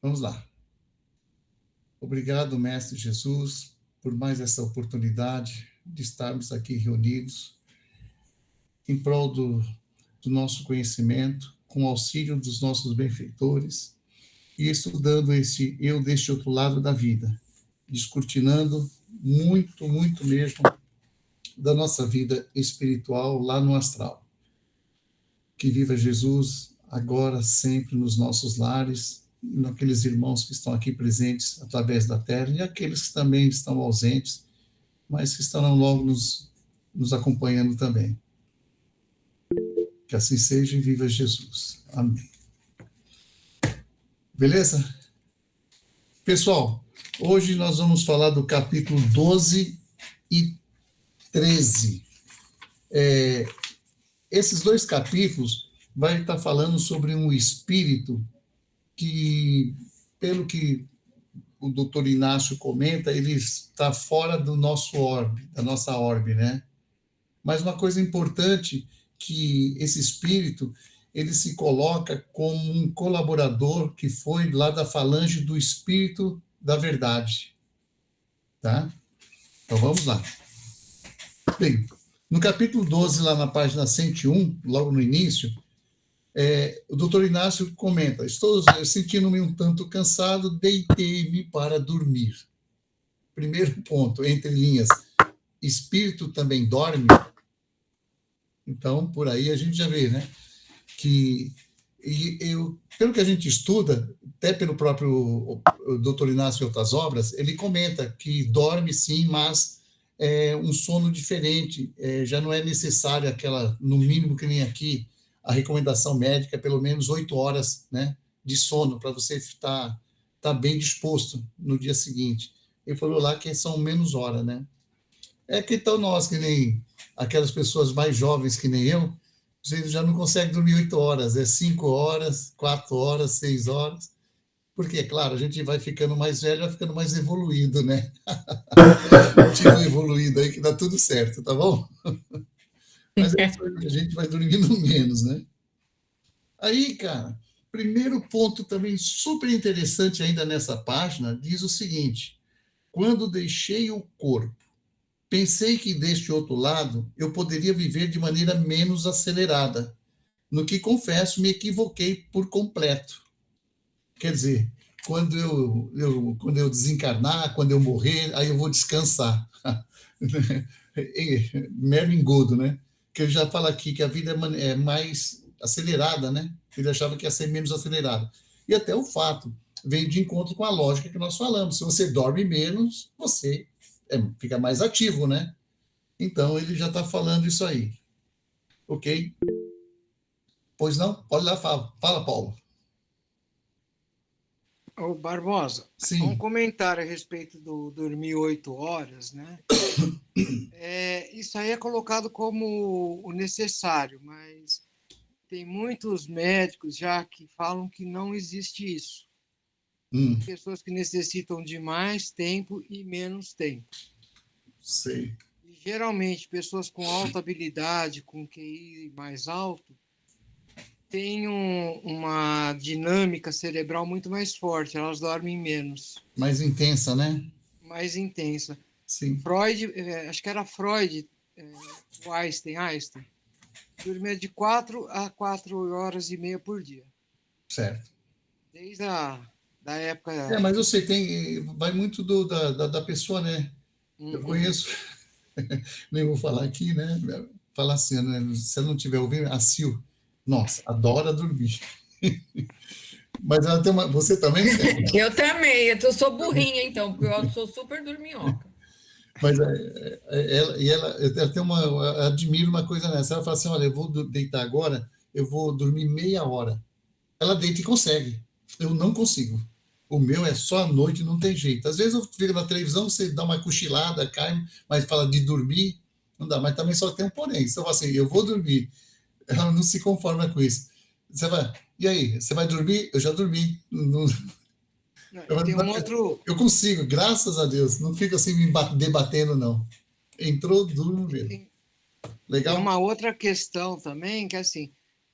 Vamos lá. Obrigado, Mestre Jesus, por mais essa oportunidade de estarmos aqui reunidos em prol do nosso conhecimento, com o auxílio dos nossos benfeitores e estudando esse eu deste outro lado da vida, descortinando muito, muito mesmo da nossa vida espiritual lá no astral. Que viva Jesus agora, sempre nos nossos lares, naqueles irmãos que estão aqui presentes através da terra e aqueles que também estão ausentes, mas que estarão logo nos acompanhando também. Que assim seja e viva Jesus. Amém. Beleza? Pessoal, hoje nós vamos falar do capítulo 12 e 13. Esses dois capítulos vai estar falando sobre um espírito que, pelo que o doutor Inácio comenta, ele está fora do nosso orbe, da nossa orbe, né? Mas uma coisa importante, que esse espírito, ele se coloca como um colaborador que foi lá da falange do espírito da verdade, tá? Então vamos lá. Bem, no capítulo 12, lá na página 101, logo no início, o doutor Inácio comenta: estou sentindo-me um tanto cansado, deitei-me para dormir. Primeiro ponto, entre linhas, espírito também dorme? Então, por aí a gente já vê, né? Que, pelo que a gente estuda, até pelo próprio o doutor Inácio e outras obras, ele comenta que dorme sim, mas é um sono diferente, já não é necessário aquela, no mínimo que nem aqui, a recomendação médica é pelo menos 8 horas, né, de sono, para você estar bem disposto no dia seguinte. Ele falou lá que são menos horas, né? É que então nós, que nem aquelas pessoas mais jovens que nem eu, você já não consegue dormir 8 horas, é 5 horas, 4 horas, 6 horas, porque, claro, a gente vai ficando mais velho, vai ficando mais evoluído, né? Continua evoluído aí que dá tudo certo, tá bom? Mas é isso aí, a gente vai dormindo menos, né? Aí, cara, primeiro ponto também super interessante ainda nessa página, diz o seguinte: quando deixei o corpo, pensei que deste outro lado eu poderia viver de maneira menos acelerada, no que, confesso, me equivoquei por completo. Quer dizer, quando eu desencarnar, quando eu morrer, aí eu vou descansar. Merlin Godo, né? Que ele já fala aqui que a vida é mais acelerada, né? Ele achava que ia ser menos acelerada. E até o fato vem de encontro com a lógica que nós falamos. Se você dorme menos, você fica mais ativo, né? Então, ele já está falando isso aí. Ok? Pois não? Pode lá, fala Paulo. Ô, Barbosa, um Sim. comentário a respeito do dormir 8 horas, né? Isso aí é colocado como o necessário, mas tem muitos médicos já que falam que não existe isso. Tem pessoas que necessitam de mais tempo e menos tempo. Sei. E, geralmente, pessoas com alta habilidade, com QI mais alto, têm uma dinâmica cerebral muito mais forte, elas dormem menos. Mais intensa, né? Mais intensa. Sim. Freud, acho que era Freud, o Einstein, dormia de 4 a 4 horas e meia por dia. Certo. Desde da época. Mas eu sei, vai muito da pessoa, né? Eu conheço, nem vou falar aqui, né? Falar assim, né? Se ela não estiver ouvindo, a Sil, nossa, adora dormir. Mas ela tem uma. Você também? Eu também, eu sou burrinha, então, porque eu sou super dorminhoca. Mas ela tem uma. Eu admiro uma coisa nessa. Ela fala assim: olha, eu vou deitar agora, eu vou dormir meia hora. Ela deita e consegue. Eu não consigo. O meu é só à noite, não tem jeito. Às vezes eu fico na televisão, você dá uma cochilada, cai, mas fala de dormir, não dá. Mas também só tem um porém. Você fala assim, eu vou dormir. Ela não se conforma com isso. Você vai, e aí, você vai dormir? Eu já dormi. Tem um outro. Eu consigo, graças a Deus. Não fico assim me debatendo, não. Entrou, durmo mesmo. Legal? Tem uma outra questão também, que é assim,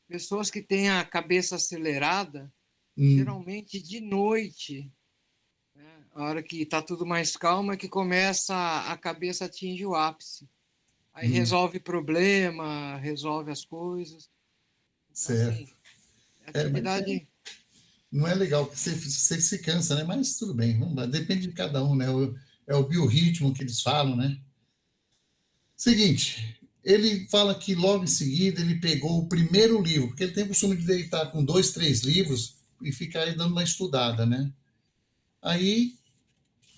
pessoas que têm a cabeça acelerada, geralmente de noite, né? A hora que está tudo mais calmo é que começa a cabeça atinge o ápice. Aí hum, resolve problema, resolve as coisas. Então, assim, certo. Mas atividade. não é legal, porque você se cansa, né? Mas tudo bem, vamos lá, depende de cada um, né? É o biorritmo que eles falam, né? Seguinte, ele fala que logo em seguida ele pegou o primeiro livro, porque ele tem o costume de deitar com 2, 3 livros e ficar aí dando uma estudada, né? Aí,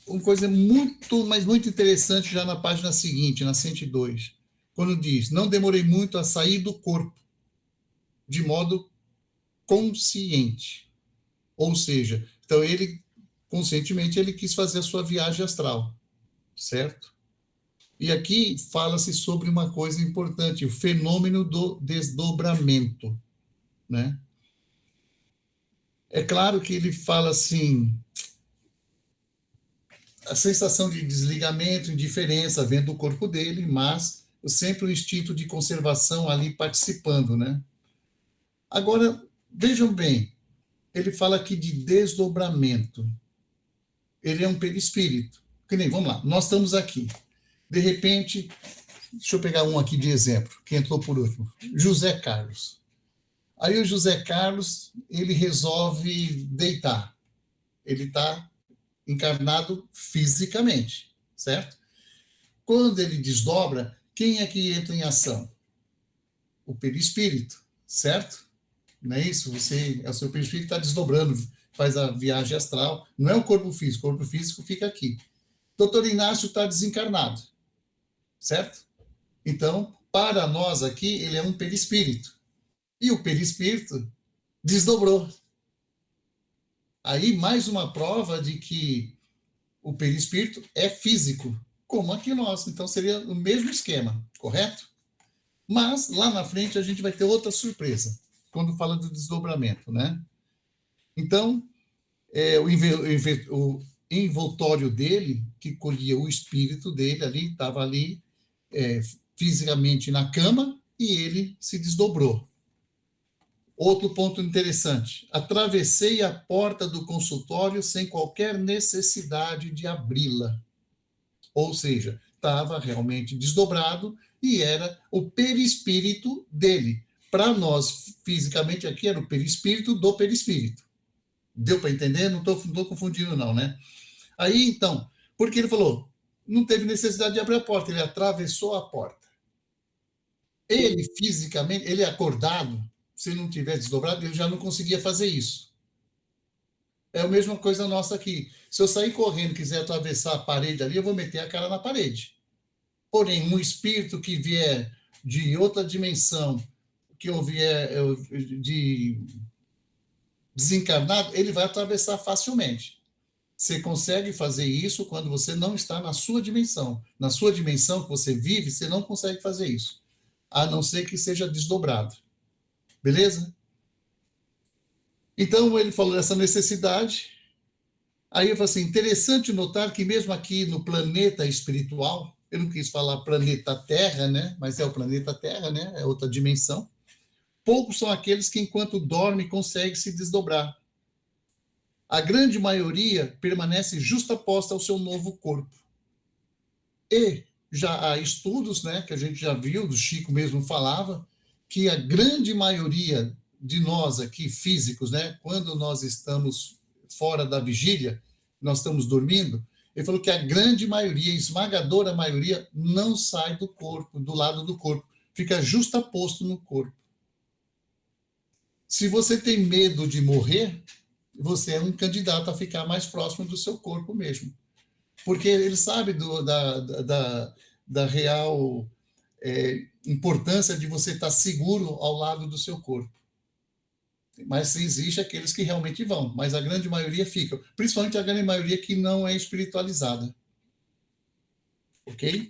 uma coisa muito, mas muito interessante já na página seguinte, na 102, quando diz: não demorei muito a sair do corpo, de modo consciente. Ou seja, então ele, conscientemente, ele quis fazer a sua viagem astral, certo? E aqui fala-se sobre uma coisa importante, o fenômeno do desdobramento, né? É claro que ele fala assim, a sensação de desligamento, indiferença, vendo o corpo dele, mas sempre o instinto de conservação ali participando, né? Agora, vejam bem, ele fala aqui de desdobramento. Ele é um perispírito. Que nem, vamos lá, nós estamos aqui. De repente, deixa eu pegar um aqui de exemplo, que entrou por último, José Carlos. Aí o José Carlos, ele resolve deitar. Ele está encarnado fisicamente, certo? Quando ele desdobra, quem é que entra em ação? O perispírito, certo? Não é isso? O seu perispírito está desdobrando, faz a viagem astral. Não é o corpo físico fica aqui. Doutor Inácio está desencarnado, certo? Então, para nós aqui, ele é um perispírito. E o perispírito desdobrou. Aí, mais uma prova de que o perispírito é físico, como aqui nós. Então, seria o mesmo esquema, correto? Mas, lá na frente, a gente vai ter outra surpresa, quando fala do desdobramento, né? Então, o envoltório dele, que colhia o espírito dele ali, estava ali fisicamente na cama, e ele se desdobrou. Outro ponto interessante: atravessei a porta do consultório sem qualquer necessidade de abri-la. Ou seja, estava realmente desdobrado e era o perispírito dele. Para nós, fisicamente, aqui era o perispírito do perispírito. Deu para entender? Não estou confundindo, não, né? Aí, então, porque ele falou, não teve necessidade de abrir a porta, ele atravessou a porta. Ele, fisicamente, ele acordado, se não tivesse desdobrado, ele já não conseguia fazer isso. É a mesma coisa nossa aqui. Se eu sair correndo e quiser atravessar a parede ali, eu vou meter a cara na parede. Porém, um espírito que vier de outra dimensão, que eu vier de desencarnado, ele vai atravessar facilmente. Você consegue fazer isso quando você não está na sua dimensão. Na sua dimensão que você vive, você não consegue fazer isso, a não ser que seja desdobrado. Beleza? Então, ele falou dessa necessidade. Aí eu falei assim, interessante notar que mesmo aqui no planeta espiritual, eu não quis falar planeta Terra, né? Mas é o planeta Terra, né? É outra dimensão. Poucos são aqueles que, enquanto dorme, conseguem se desdobrar. A grande maioria permanece justaposta ao seu novo corpo. E já há estudos, né, que a gente já viu, do Chico mesmo falava, que a grande maioria de nós aqui, físicos, né, quando nós estamos fora da vigília, nós estamos dormindo, ele falou que a grande maioria, a esmagadora maioria, não sai do corpo, do lado do corpo, fica justaposto no corpo. Se você tem medo de morrer, você é um candidato a ficar mais próximo do seu corpo mesmo. Porque ele sabe da real importância de você estar seguro ao lado do seu corpo. Mas existe aqueles que realmente vão, mas a grande maioria fica, principalmente a grande maioria que não é espiritualizada. Ok?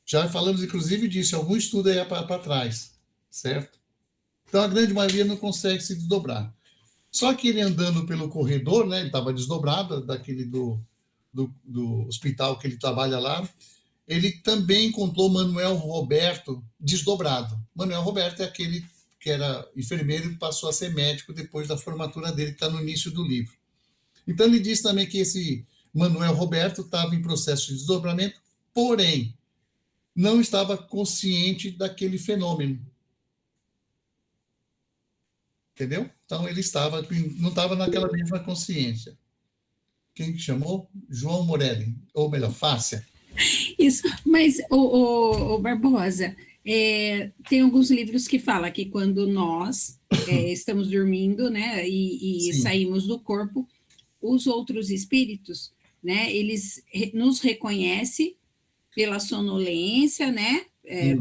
Já falamos, inclusive, disso, algum estudo aí para trás, certo? Então, a grande maioria não consegue se desdobrar. Só que ele andando pelo corredor, né, ele estava desdobrado daquele do hospital que ele trabalha lá, ele também encontrou Manuel Roberto desdobrado. Manuel Roberto é aquele que era enfermeiro e passou a ser médico depois da formatura dele, que está no início do livro. Então, ele diz também que esse Manuel Roberto estava em processo de desdobramento, porém, não estava consciente daquele fenômeno. Entendeu? Então, ele não estava naquela mesma consciência. Quem chamou? João Morelli, ou melhor, Fárcia. Isso, mas, o Barbosa, tem alguns livros que falam que quando nós estamos dormindo, né, e saímos do corpo, os outros espíritos, né, eles nos reconhecem pela sonolência, né,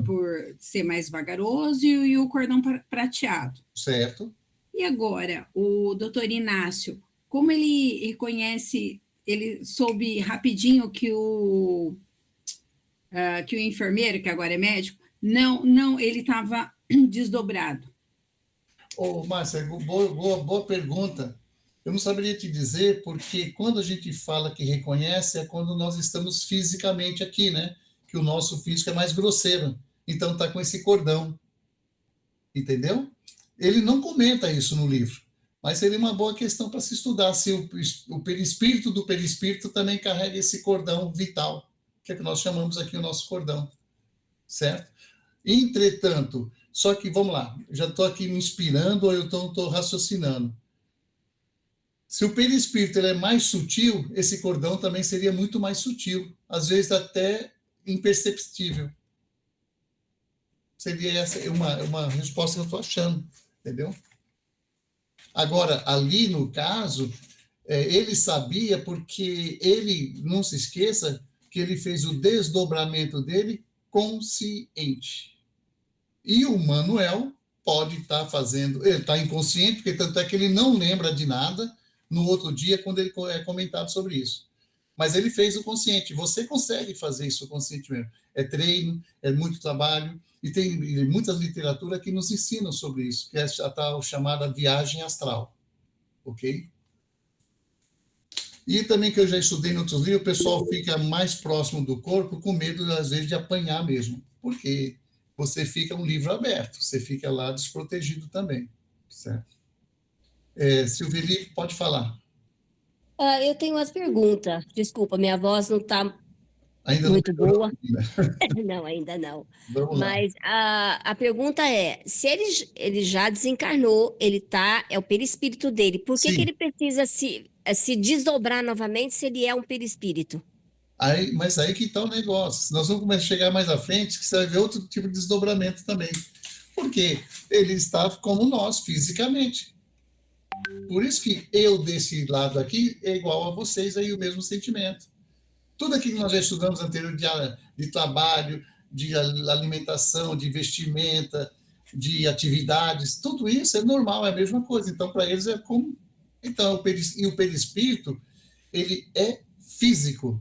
por ser mais vagaroso e o cordão prateado. Certo. E agora, o doutor Inácio, como ele reconhece, ele soube rapidinho que o enfermeiro, que agora é médico, não, ele estava desdobrado. Ô, Márcia, boa pergunta. Eu não saberia te dizer, porque quando a gente fala que reconhece, é quando nós estamos fisicamente aqui, né? Que o nosso físico é mais grosseiro. Então, está com esse cordão. Entendeu? Ele não comenta isso no livro, mas seria uma boa questão para se estudar se o perispírito do perispírito também carrega esse cordão vital, que é o que nós chamamos aqui o nosso cordão, certo? Entretanto, só que, vamos lá, já estou aqui me inspirando ou eu estou raciocinando. Se o perispírito ele é mais sutil, esse cordão também seria muito mais sutil, às vezes até imperceptível. Seria essa uma resposta que eu estou achando, entendeu? Agora, ali no caso, ele sabia porque ele, não se esqueça, que ele fez o desdobramento dele consciente. E o Manuel pode estar fazendo, ele está inconsciente, porque tanto é que ele não lembra de nada no outro dia, quando ele é comentado sobre isso. Mas ele fez o consciente. Você consegue fazer isso conscientemente. É treino, é muito trabalho, e tem muitas literaturas que nos ensinam sobre isso, que é a tal chamada viagem astral. Ok? E também que eu já estudei em outros livros, o pessoal fica mais próximo do corpo com medo, às vezes, de apanhar mesmo. Porque você fica um livro aberto, você fica lá desprotegido também. Certo? Silveli, pode falar. Eu tenho umas perguntas. Desculpa, minha voz não está Ainda muito não boa. Não, ainda não. Vamos lá. Mas a pergunta é, se ele já desencarnou, é o perispírito dele, por que Sim. que ele precisa se desdobrar novamente se ele é um perispírito? Mas aí que está o negócio. Nós vamos começar a chegar mais à frente, que você vai ver outro tipo de desdobramento também. Porque ele está como nós, fisicamente. Por isso que eu, desse lado aqui, é igual a vocês aí, o mesmo sentimento. Tudo aquilo que nós já estudamos anterior de trabalho, de alimentação, de vestimenta, de atividades, tudo isso é normal, é a mesma coisa. Então, para eles é como... Então, o perispírito, ele é físico,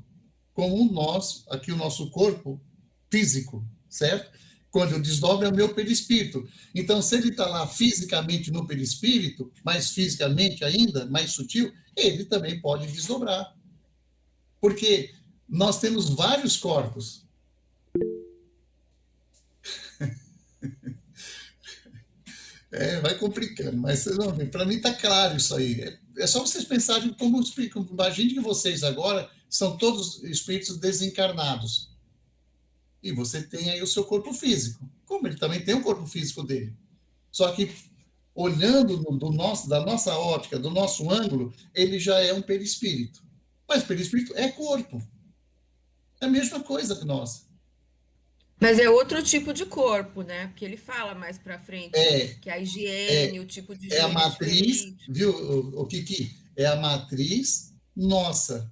como nós, aqui o nosso corpo físico, certo? Quando eu desdobro é o meu perispírito. Então, se ele está lá fisicamente no perispírito, mais fisicamente ainda, mais sutil, ele também pode desdobrar. Porque nós temos vários corpos. Vai complicando, mas vocês vão ver. Para mim está claro isso aí. É só vocês pensarem como explicam. Imagine que vocês agora são todos espíritos desencarnados. E você tem aí o seu corpo físico. Como ele também tem o corpo físico dele. Só que, olhando da nossa ótica, do nosso ângulo, ele já é um perispírito. Mas perispírito é corpo. É a mesma coisa que nós. Mas é outro tipo de corpo, né? Porque ele fala mais para frente que a higiene, o tipo de higiene é a matriz, diferente. viu, o Kiki? É a matriz nossa.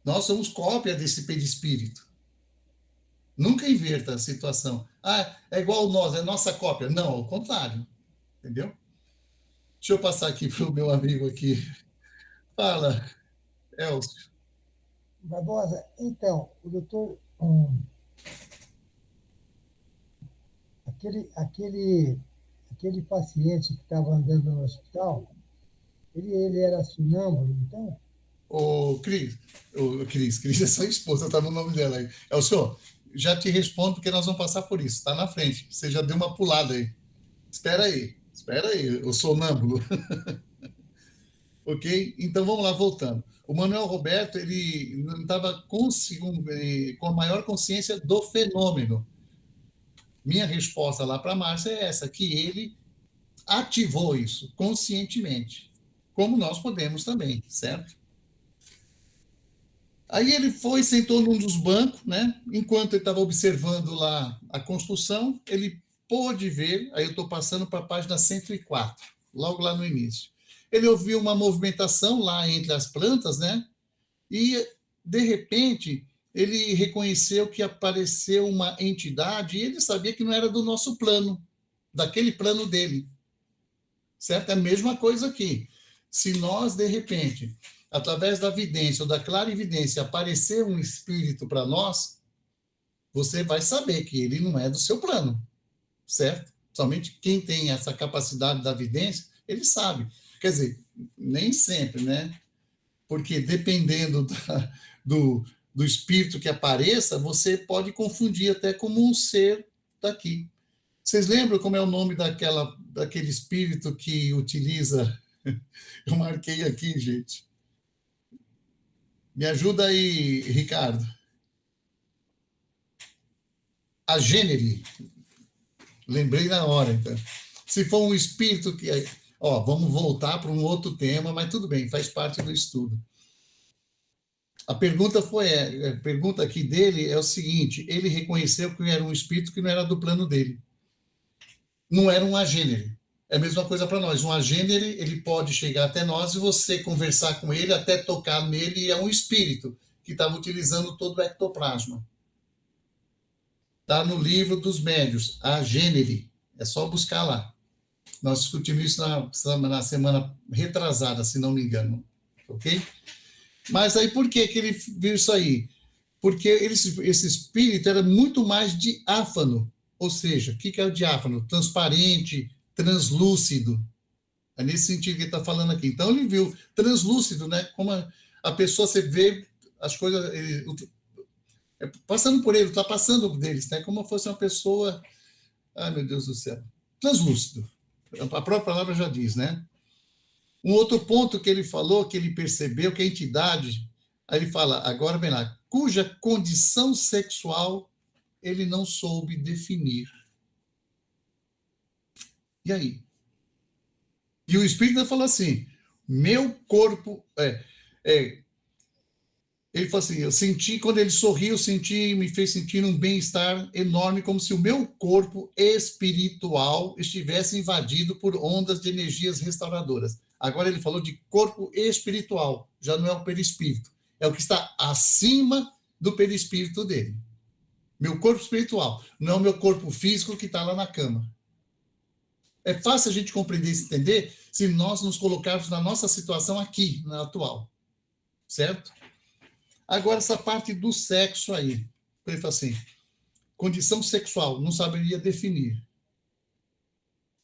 Nós somos cópia desse perispírito. Nunca inverta a situação. É igual nós, é nossa cópia. Não, ao contrário. Entendeu? Deixa eu passar aqui para o meu amigo aqui. Fala, Elcio. Barbosa, então, o doutor... Aquele paciente que estava andando no hospital, ele era sonâmbulo, então? Cris é sua esposa, está no nome dela aí. Elcio, já te respondo porque nós vamos passar por isso. Está na frente. Você já deu uma pulada aí. Espera aí, o sonâmbulo. Ok? Então, vamos lá, voltando. O Manuel Roberto, ele não estava com a maior consciência do fenômeno. Minha resposta lá para a Márcia é essa, que ele ativou isso conscientemente, como nós podemos também, certo? Aí ele foi, sentou num dos bancos, né? Enquanto ele estava observando lá a construção, ele pôde ver, aí eu estou passando para a página 104, logo lá no início. Ele ouviu uma movimentação lá entre as plantas, né? E, de repente, ele reconheceu que apareceu uma entidade e ele sabia que não era do nosso plano, daquele plano dele. Certo? É a mesma coisa aqui. Se nós, de repente, através da vidência ou da clarividência, aparecer um espírito para nós, você vai saber que ele não é do seu plano. Certo? Somente quem tem essa capacidade da vidência, ele sabe. Quer dizer, nem sempre, né? Porque dependendo do espírito que apareça, você pode confundir até como um ser daqui. Vocês lembram como é o nome daquele espírito que utiliza... Eu marquei aqui, gente. Me ajuda aí, Ricardo. A Gênere. Lembrei na hora, então. Se for um espírito que... Ó, vamos voltar para um outro tema, mas tudo bem, faz parte do estudo. A pergunta aqui dele é o seguinte: ele reconheceu que era um espírito que não era do plano dele. Não era um agênere. É a mesma coisa para nós. Um agênere, ele pode chegar até nós e você conversar com ele, até tocar nele, e é um espírito que estava utilizando todo o ectoplasma. Está no livro dos médios, agênere. É só buscar lá. Nós discutimos isso na semana retrasada, se não me engano. Ok? Mas aí por que ele viu isso aí? Porque esse espírito era muito mais diáfano. Ou seja, o que é o diáfano? Transparente, translúcido. É nesse sentido que ele está falando aqui. Então, ele viu translúcido, né? Como a pessoa, você vê as coisas... passando por ele, está passando deles, né? Como se fosse uma pessoa... Ai, meu Deus do céu. Translúcido. A própria palavra já diz, né? Um outro ponto que ele falou, que ele percebeu, que a entidade... Aí ele fala, agora vem lá, cuja condição sexual ele não soube definir. E aí? E o Espírito falou assim, meu corpo... Ele falou assim, eu senti, quando ele sorriu, me fez sentir um bem-estar enorme, como se o meu corpo espiritual estivesse invadido por ondas de energias restauradoras. Agora ele falou de corpo espiritual, já não é o perispírito. É o que está acima do perispírito dele. Meu corpo espiritual, não é o meu corpo físico que está lá na cama. É fácil a gente compreender e entender se nós nos colocarmos na nossa situação aqui, na atual. Certo? Agora, essa parte do sexo aí. Ele fala assim, condição sexual, não saberia definir.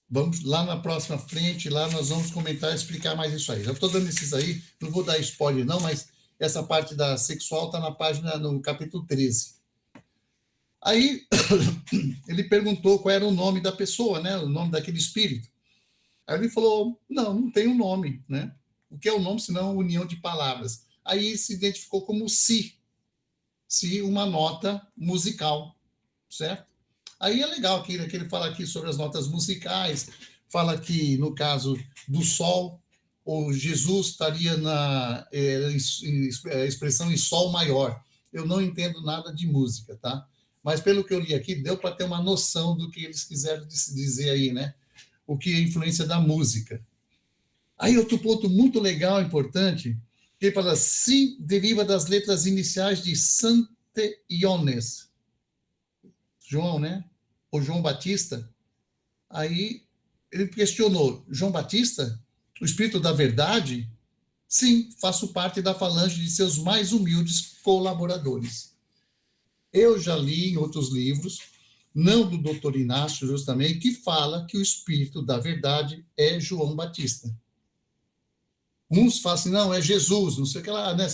Vamos lá na próxima frente, lá nós vamos comentar e explicar mais isso aí. Já estou dando esses aí, não vou dar spoiler não, mas essa parte da sexual está na página, no capítulo 13. Aí, ele perguntou qual era o nome da pessoa, né? O nome daquele espírito. Aí ele falou, não tem um nome, né? O que é o nome, senão união de palavras. Aí se identificou como si, uma nota musical, certo? Aí é legal que ele fala aqui sobre as notas musicais, fala que, no caso do sol, o Jesus estaria na expressão em sol maior. Eu não entendo nada de música, tá? Mas pelo que eu li aqui, deu para ter uma noção do que eles quiseram dizer aí, né? O que é a influência da música. Aí outro ponto muito legal, importante, que ele fala, si deriva das letras iniciais de Sante Iones. João, né? Ou João Batista. Aí ele questionou, João Batista, o espírito da verdade? Sim, faço parte da falange de seus mais humildes colaboradores. Eu já li em outros livros, não do Dr. Inácio, justamente, que fala que o espírito da verdade é João Batista. Uns falam assim, não, é Jesus, não sei o que lá, né?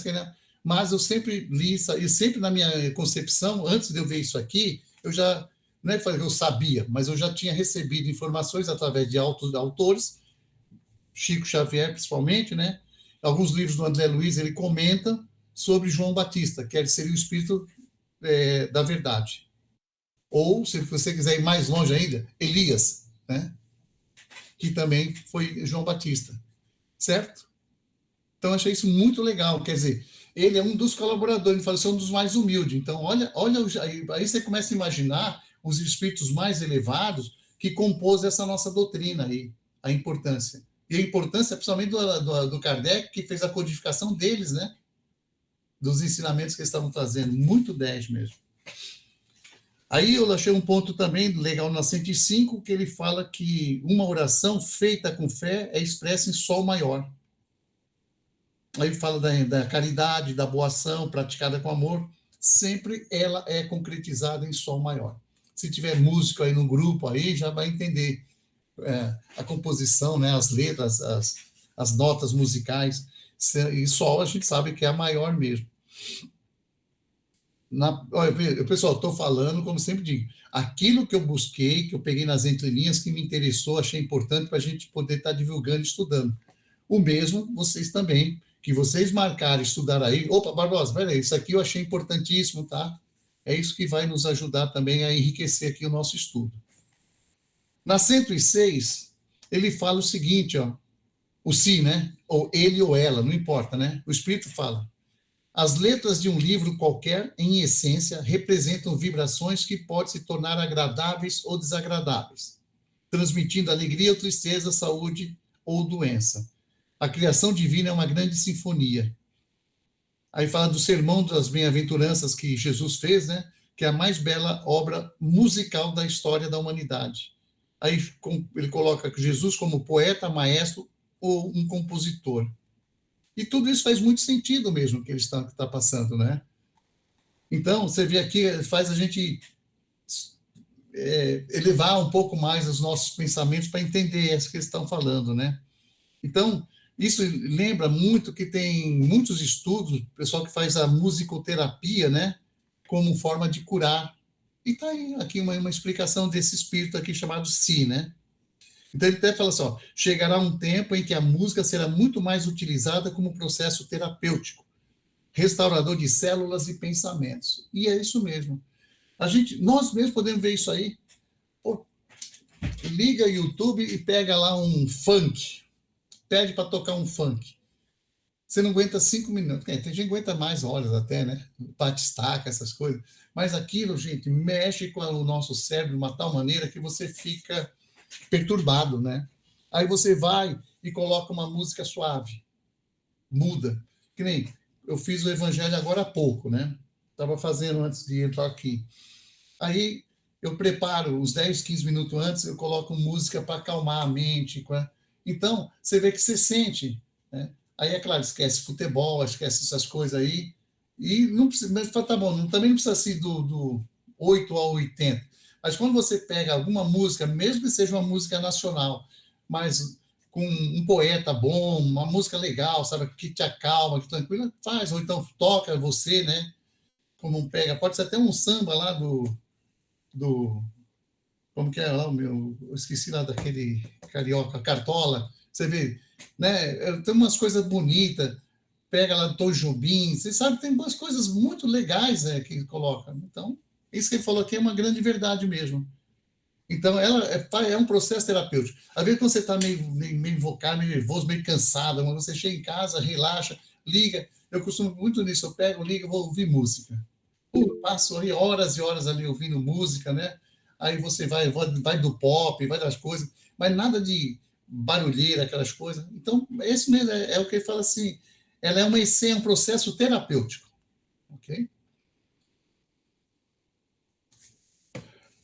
Mas eu sempre li isso, e sempre na minha concepção, antes de eu ver isso aqui, eu já não é que eu sabia, mas eu já tinha recebido informações através de autores, Chico Xavier principalmente, né? Alguns livros do André Luiz, ele comenta sobre João Batista, que seria o espírito da verdade. Ou, se você quiser ir mais longe ainda, Elias, né? Que também foi João Batista, certo? Então, achei isso muito legal, quer dizer, ele é um dos colaboradores, ele fala, são um dos mais humildes. Então, olha, aí você começa a imaginar os espíritos mais elevados que compôs essa nossa doutrina aí, a importância. E a importância, principalmente, do Kardec, que fez a codificação deles, né? Dos ensinamentos que eles estavam trazendo. Muito 10 mesmo. Aí eu achei um ponto também legal na 105, que ele fala que uma oração feita com fé é expressa em sol maior. Aí fala da caridade, da boa ação praticada com amor, sempre ela é concretizada em sol maior. Se tiver músico aí no grupo, aí já vai entender a composição, né, as letras, as notas musicais, e sol a gente sabe que é a maior mesmo. Olha, pessoal, estou falando, como sempre digo, aquilo que eu busquei, que eu peguei nas entrelinhas, que me interessou, achei importante para a gente poder estar divulgando e estudando. O mesmo, vocês também, que vocês marcarem, estudar aí. Opa, Barbosa, peraí, isso aqui eu achei importantíssimo, tá? É isso que vai nos ajudar também a enriquecer aqui o nosso estudo. Na 106, ele fala o seguinte, ó, o si, né? Ou ele ou ela, não importa, né? O Espírito fala. As letras de um livro qualquer, em essência, representam vibrações que podem se tornar agradáveis ou desagradáveis, transmitindo alegria ou tristeza, saúde ou doença. A criação divina é uma grande sinfonia. Aí fala do sermão das bem-aventuranças que Jesus fez, né? Que é a mais bela obra musical da história da humanidade. Aí ele coloca Jesus como poeta, maestro ou um compositor. E tudo isso faz muito sentido mesmo que ele está passando, né? Então, você vê aqui, faz a gente elevar um pouco mais os nossos pensamentos para entender isso que eles estão falando, né? Então, isso lembra muito que tem muitos estudos, pessoal que faz a musicoterapia, né? Como forma de curar. E está aí aqui uma explicação desse espírito aqui chamado Si, né? Então, ele até fala assim, ó, chegará um tempo em que a música será muito mais utilizada como processo terapêutico, restaurador de células e pensamentos. E é isso mesmo. Nós mesmos podemos ver isso aí. Pô, liga o YouTube e pega lá um funk, pede para tocar um funk. Você não aguenta 5 minutos. Tem gente que aguenta mais horas até, né? Batistaca, essas coisas. Mas aquilo, gente, mexe com o nosso cérebro de uma tal maneira que você fica perturbado, né? Aí você vai e coloca uma música suave, muda. Que nem eu fiz o evangelho agora há pouco, né? Estava fazendo antes de entrar aqui. Aí eu preparo uns 10, 15 minutos antes, eu coloco música para acalmar a mente. Então, você vê que você sente, né? Aí, é claro, esquece futebol, esquece essas coisas aí, e não precisa, mas tá bom, também não precisa ser do 8 ao 80. Mas quando você pega alguma música, mesmo que seja uma música nacional, mas com um poeta bom, uma música legal, sabe, que te acalma, que tranquila, faz, ou então toca você, né? Como pega, pode ser até um samba lá do como que é lá o meu, eu esqueci lá daquele carioca, Cartola, você vê, né? Tem umas coisas bonitas, pega lá do Tom Jobim, você sabe, tem umas coisas muito legais que coloca. Então, isso que ele falou aqui é uma grande verdade mesmo. Então, ela é um processo terapêutico. Às vezes, quando você está meio invocado, meio nervoso, meio cansado, quando você chega em casa, relaxa, liga. Eu costumo muito nisso, eu pego, ligo, vou ouvir música. Passo aí horas e horas ali ouvindo música, né? Aí você vai do pop, vai das coisas, mas nada de barulheira, aquelas coisas. Então, esse mesmo é o que ele fala assim, ela é um processo terapêutico, ok?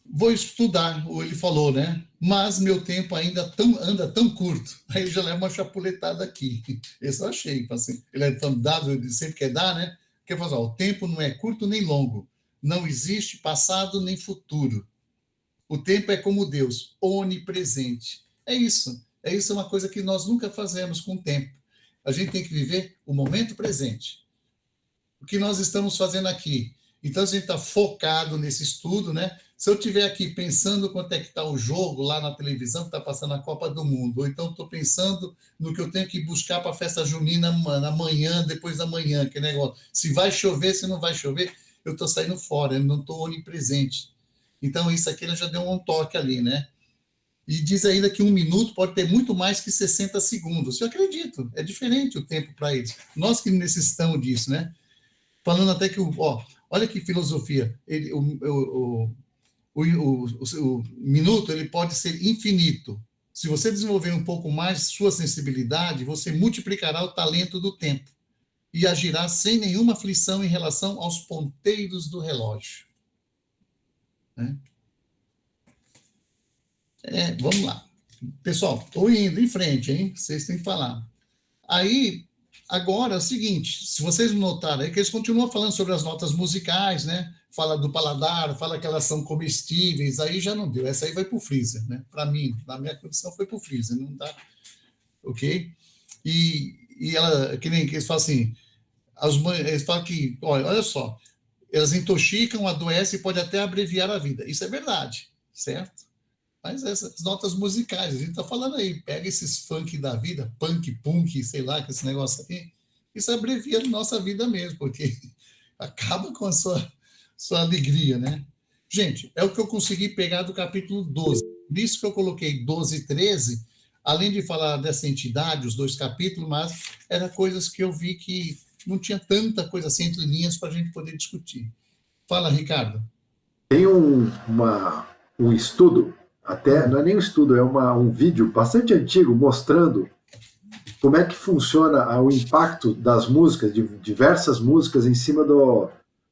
Vou estudar, ele falou, né? Mas meu tempo ainda anda tão curto. Aí ele já leva uma chapuletada aqui. Esse eu achei, assim, ele é tão dado, ele sempre quer dar, né? Porque fala, o tempo não é curto nem longo. Não existe passado nem futuro. O tempo é como Deus, onipresente. É isso. Isso é uma coisa que nós nunca fazemos com o tempo. A gente tem que viver o momento presente. O que nós estamos fazendo aqui? Então, a gente está focado nesse estudo, né? Se eu estiver aqui pensando quanto é que está o jogo lá na televisão, que está passando a Copa do Mundo, ou então estou pensando no que eu tenho que buscar para a festa junina amanhã, depois da manhã, que negócio. Se vai chover, se não vai chover, eu estou saindo fora, eu não estou onipresente. Então, isso aqui ela já deu um toque ali, né? E diz ainda que 1 minuto pode ter muito mais que 60 segundos. Eu acredito, é diferente o tempo para eles. Nós que necessitamos disso, né? Falando até que, olha que filosofia, o minuto ele pode ser infinito. Se você desenvolver um pouco mais sua sensibilidade, você multiplicará o talento do tempo e agirá sem nenhuma aflição em relação aos ponteiros do relógio. Né? Vamos lá. Pessoal, estou indo em frente, hein? Vocês têm que falar. Aí, agora é o seguinte, se vocês notaram aí que eles continuam falando sobre as notas musicais, né? Fala do paladar, fala que elas são comestíveis, aí já não deu. Essa aí vai para o freezer, né? Para mim, na minha condição, foi para o freezer, não dá. Ok? E ela, que nem eles falam assim, eles falam que, olha só, elas intoxicam, adoecem e pode até abreviar a vida. Isso é verdade, certo? Mas essas notas musicais, a gente está falando aí, pega esses funk da vida, punk, punk, sei lá, com esse negócio aqui, isso abrevia a nossa vida mesmo, porque acaba com a sua alegria, né? Gente, é o que eu consegui pegar do capítulo 12. Por isso que eu coloquei 12 e 13, além de falar dessa entidade, os 2 capítulos, mas eram coisas que eu vi que não tinha tanta coisa assim entre linhas para a gente poder discutir. Fala, Ricardo. Tem um estudo, até não é nem um estudo, é um vídeo bastante antigo mostrando como é que funciona o impacto das músicas, de diversas músicas em cima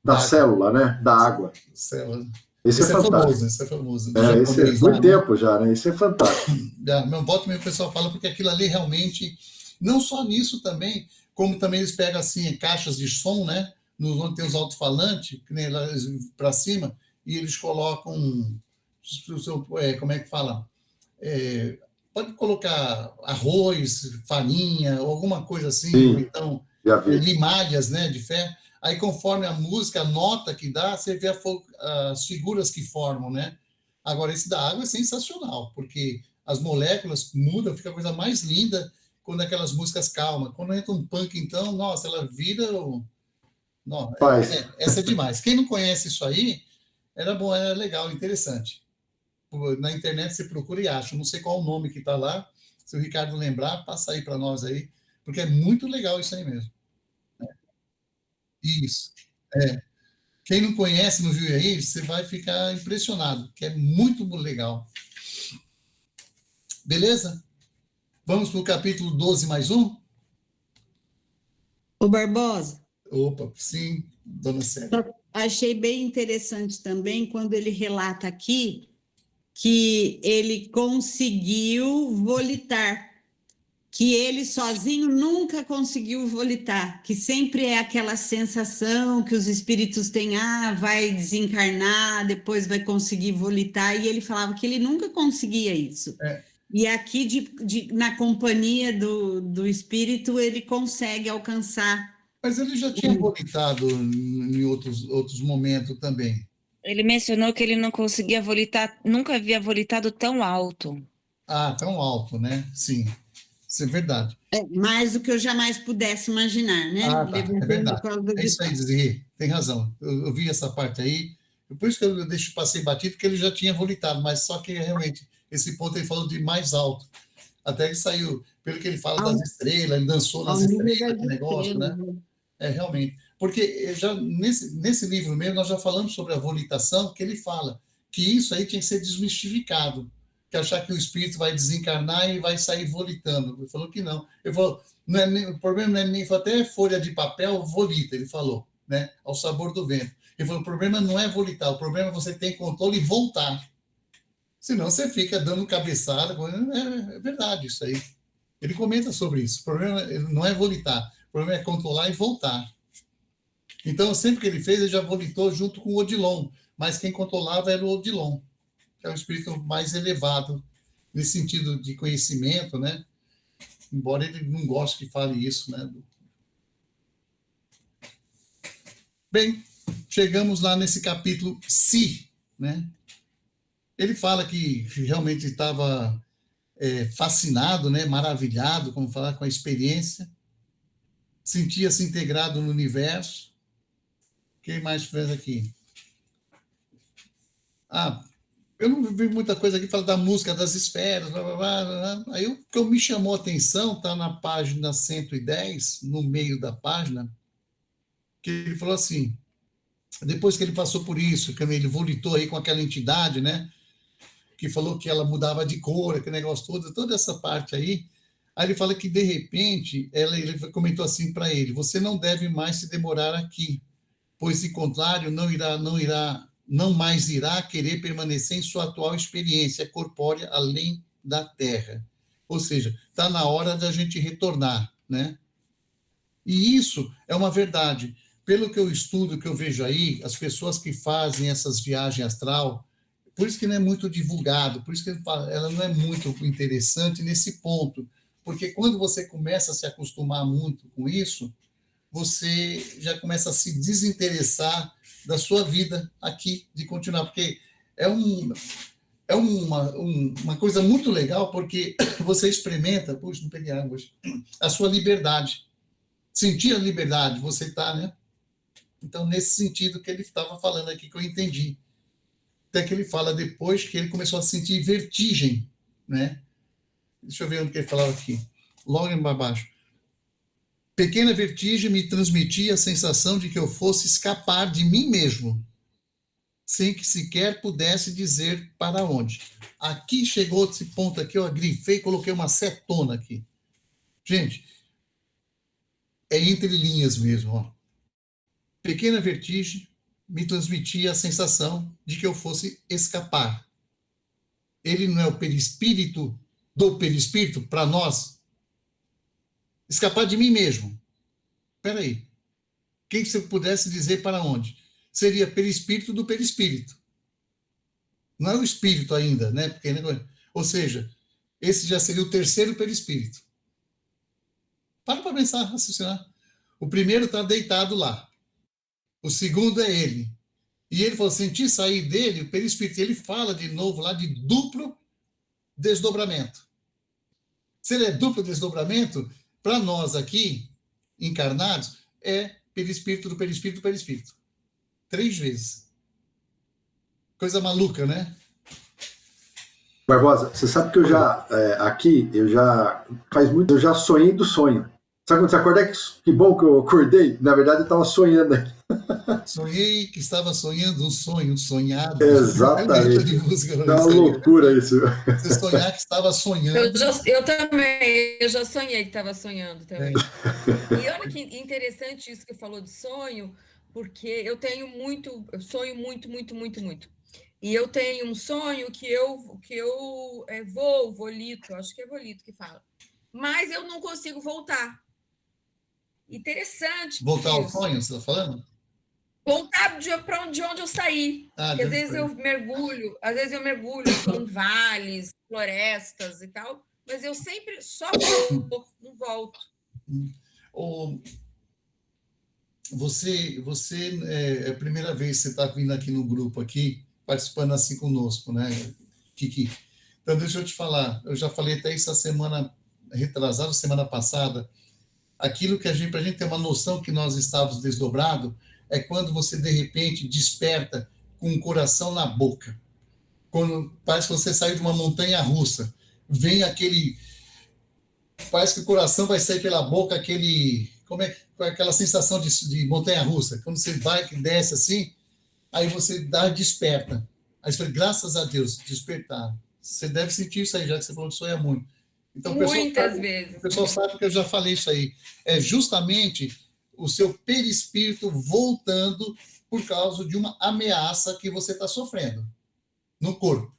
da célula, né? Da água. Célula. Esse é fantástico. Esse é famoso. Esse é muito tempo já, né? Esse é fantástico. Volta mesmo o pessoal fala, porque aquilo ali realmente, não só nisso também, como também eles pegam assim caixas de som, né? Onde tem os alto-falantes, que nem lá para cima, e eles colocam, como é que fala? Pode colocar arroz, farinha, ou alguma coisa assim, Sim, ou então limalhas, né, de fé. Aí, conforme a música, a nota que dá, você vê as figuras que formam, né? Agora, esse da água é sensacional, porque as moléculas mudam, fica a coisa mais linda quando aquelas músicas calmas. Quando entra um punk, então, nossa, ela vira... Não, essa é demais. Quem não conhece isso aí, era bom, era legal, interessante. Na internet você procura e acha. Não sei qual o nome que está lá. Se o Ricardo lembrar, passa aí para nós aí, porque é muito legal isso aí mesmo. Isso. Quem não conhece, não viu aí, você vai ficar impressionado, que é muito legal. Beleza? Vamos para o capítulo 12 mais um? O Barbosa. Opa, sim, dona Célia. Achei bem interessante também quando ele relata aqui que ele conseguiu volitar, que ele sozinho nunca conseguiu volitar, que sempre é aquela sensação que os espíritos têm, vai desencarnar, depois vai conseguir volitar, e ele falava que ele nunca conseguia isso. E aqui, na companhia do espírito, ele consegue alcançar. Mas ele já tinha volitado em outros momentos também. Ele mencionou que ele não conseguia volitar, nunca havia volitado tão alto. Tão alto, né? Sim, isso é verdade. Mais do que eu jamais pudesse imaginar, né? Tá. É verdade. É isso aí, Zé, tem razão. Eu vi essa parte aí, por isso que eu passei batido, porque ele já tinha volitado, mas só que realmente, esse ponto ele falou de mais alto. Até que saiu, pelo que ele fala das estrelas, ele dançou nas estrelas, que negócio, né? Realmente. Porque já nesse livro mesmo, nós já falamos sobre a volitação, que ele fala que isso aí tinha que ser desmistificado, que achar que o espírito vai desencarnar e vai sair volitando. Ele falou que não. Ele falou, o problema não é nem até folha de papel volita, ele falou, né? Ao sabor do vento. Ele falou, o problema não é volitar, o problema é você ter controle e voltar. Senão você fica dando cabeçada. É verdade isso aí. Ele comenta sobre isso. O problema não é volitar, o problema é controlar e voltar. Então, sempre que ele fez, ele já volitou junto com o Odilon, mas quem controlava era o Odilon, que é um espírito mais elevado, nesse sentido de conhecimento, né? Embora ele não goste que fale isso, né? Bem, chegamos lá nesse capítulo Si, né? Ele fala que realmente estava fascinado, né, maravilhado, como falar, com a experiência, sentia-se integrado no universo. Quem mais fez aqui? Eu não vi muita coisa aqui, fala da música das esferas, blá, blá, blá, blá. Aí o que me chamou a atenção está na página 110, no meio da página, que ele falou assim, depois que ele passou por isso, que ele volitou aí com aquela entidade, né, que falou que ela mudava de cor, aquele negócio todo, toda essa parte aí ele fala que, de repente, ele comentou assim para ele, você não deve mais se demorar aqui, pois, de contrário, não mais irá querer permanecer em sua atual experiência corpórea além da Terra. Ou seja, está na hora da gente retornar, né? E isso é uma verdade. Pelo que eu estudo, que eu vejo aí, as pessoas que fazem essas viagens astral, por isso que não é muito divulgado, por isso que ela não é muito interessante nesse ponto, porque quando você começa a se acostumar muito com isso, você já começa a se desinteressar da sua vida aqui, de continuar, porque é uma coisa muito legal, porque você experimenta, puxa, não peguei água hoje, a sua liberdade, sentir a liberdade, você está, né? Então, nesse sentido que ele estava falando aqui, que eu entendi. Até que ele fala depois que ele começou a sentir vertigem, né? Deixa eu ver onde que ele falava aqui. Logo embaixo. Pequena vertigem me transmitia a sensação de que eu fosse escapar de mim mesmo, sem que sequer pudesse dizer para onde. Aqui chegou esse ponto aqui, eu grifei e coloquei uma setona aqui. Gente, é entre linhas mesmo, ó. Pequena vertigem me transmitia a sensação de que eu fosse escapar. Ele não é o perispírito do perispírito para nós? Escapar de mim mesmo. Espera aí. Quem se eu pudesse dizer para onde? Seria perispírito do perispírito. Não é o espírito ainda, né? Porque, ou seja, esse já seria o terceiro perispírito. Para pensar, raciocinar. O primeiro está deitado lá. O segundo é ele. E ele falou, sentir sair dele o perispírito. Ele fala de novo lá de duplo desdobramento. Se ele é duplo desdobramento, para nós aqui, encarnados, é perispírito do perispírito do perispírito. 3 vezes. Coisa maluca, né? Barbosa, você sabe que eu já, eu já sonhei do sonho. Sabe quando você acorda? Que bom que eu acordei. Na verdade, eu estava sonhando aqui. Sonhei que estava sonhando um sonho, sonhado. Exatamente. De música, é uma loucura isso. Você sonhar que estava sonhando. Eu também, eu já sonhei que estava sonhando também. E olha que interessante isso que falou de sonho, porque eu sonho muito. E eu tenho um sonho que eu volito, acho que é volito que fala. Mas eu não consigo voltar. Interessante. Voltar ao sonho, você está falando? Voltar de onde eu saí. Porque às vezes eu mergulho em vales, florestas e tal, mas eu sempre só vou, não volto. Você é a primeira vez que você está vindo aqui no grupo, aqui, participando assim conosco, né, Kiki? Então, deixa eu te falar, eu já falei até isso a semana retrasada, semana passada, aquilo que para a gente ter uma noção que nós estávamos desdobrados, é quando você, de repente, desperta com o coração na boca. Quando parece que você saiu de uma montanha russa. Vem aquele... Parece que o coração vai sair pela boca, aquela sensação de montanha russa. Quando você vai, que desce assim, aí você desperta. Aí você fala, graças a Deus, despertar. Você deve sentir isso aí, já que você falou que sonha muito. Então, muitas vezes. O pessoal sabe que eu já falei isso aí. É justamente o seu perispírito voltando por causa de uma ameaça que você está sofrendo no corpo.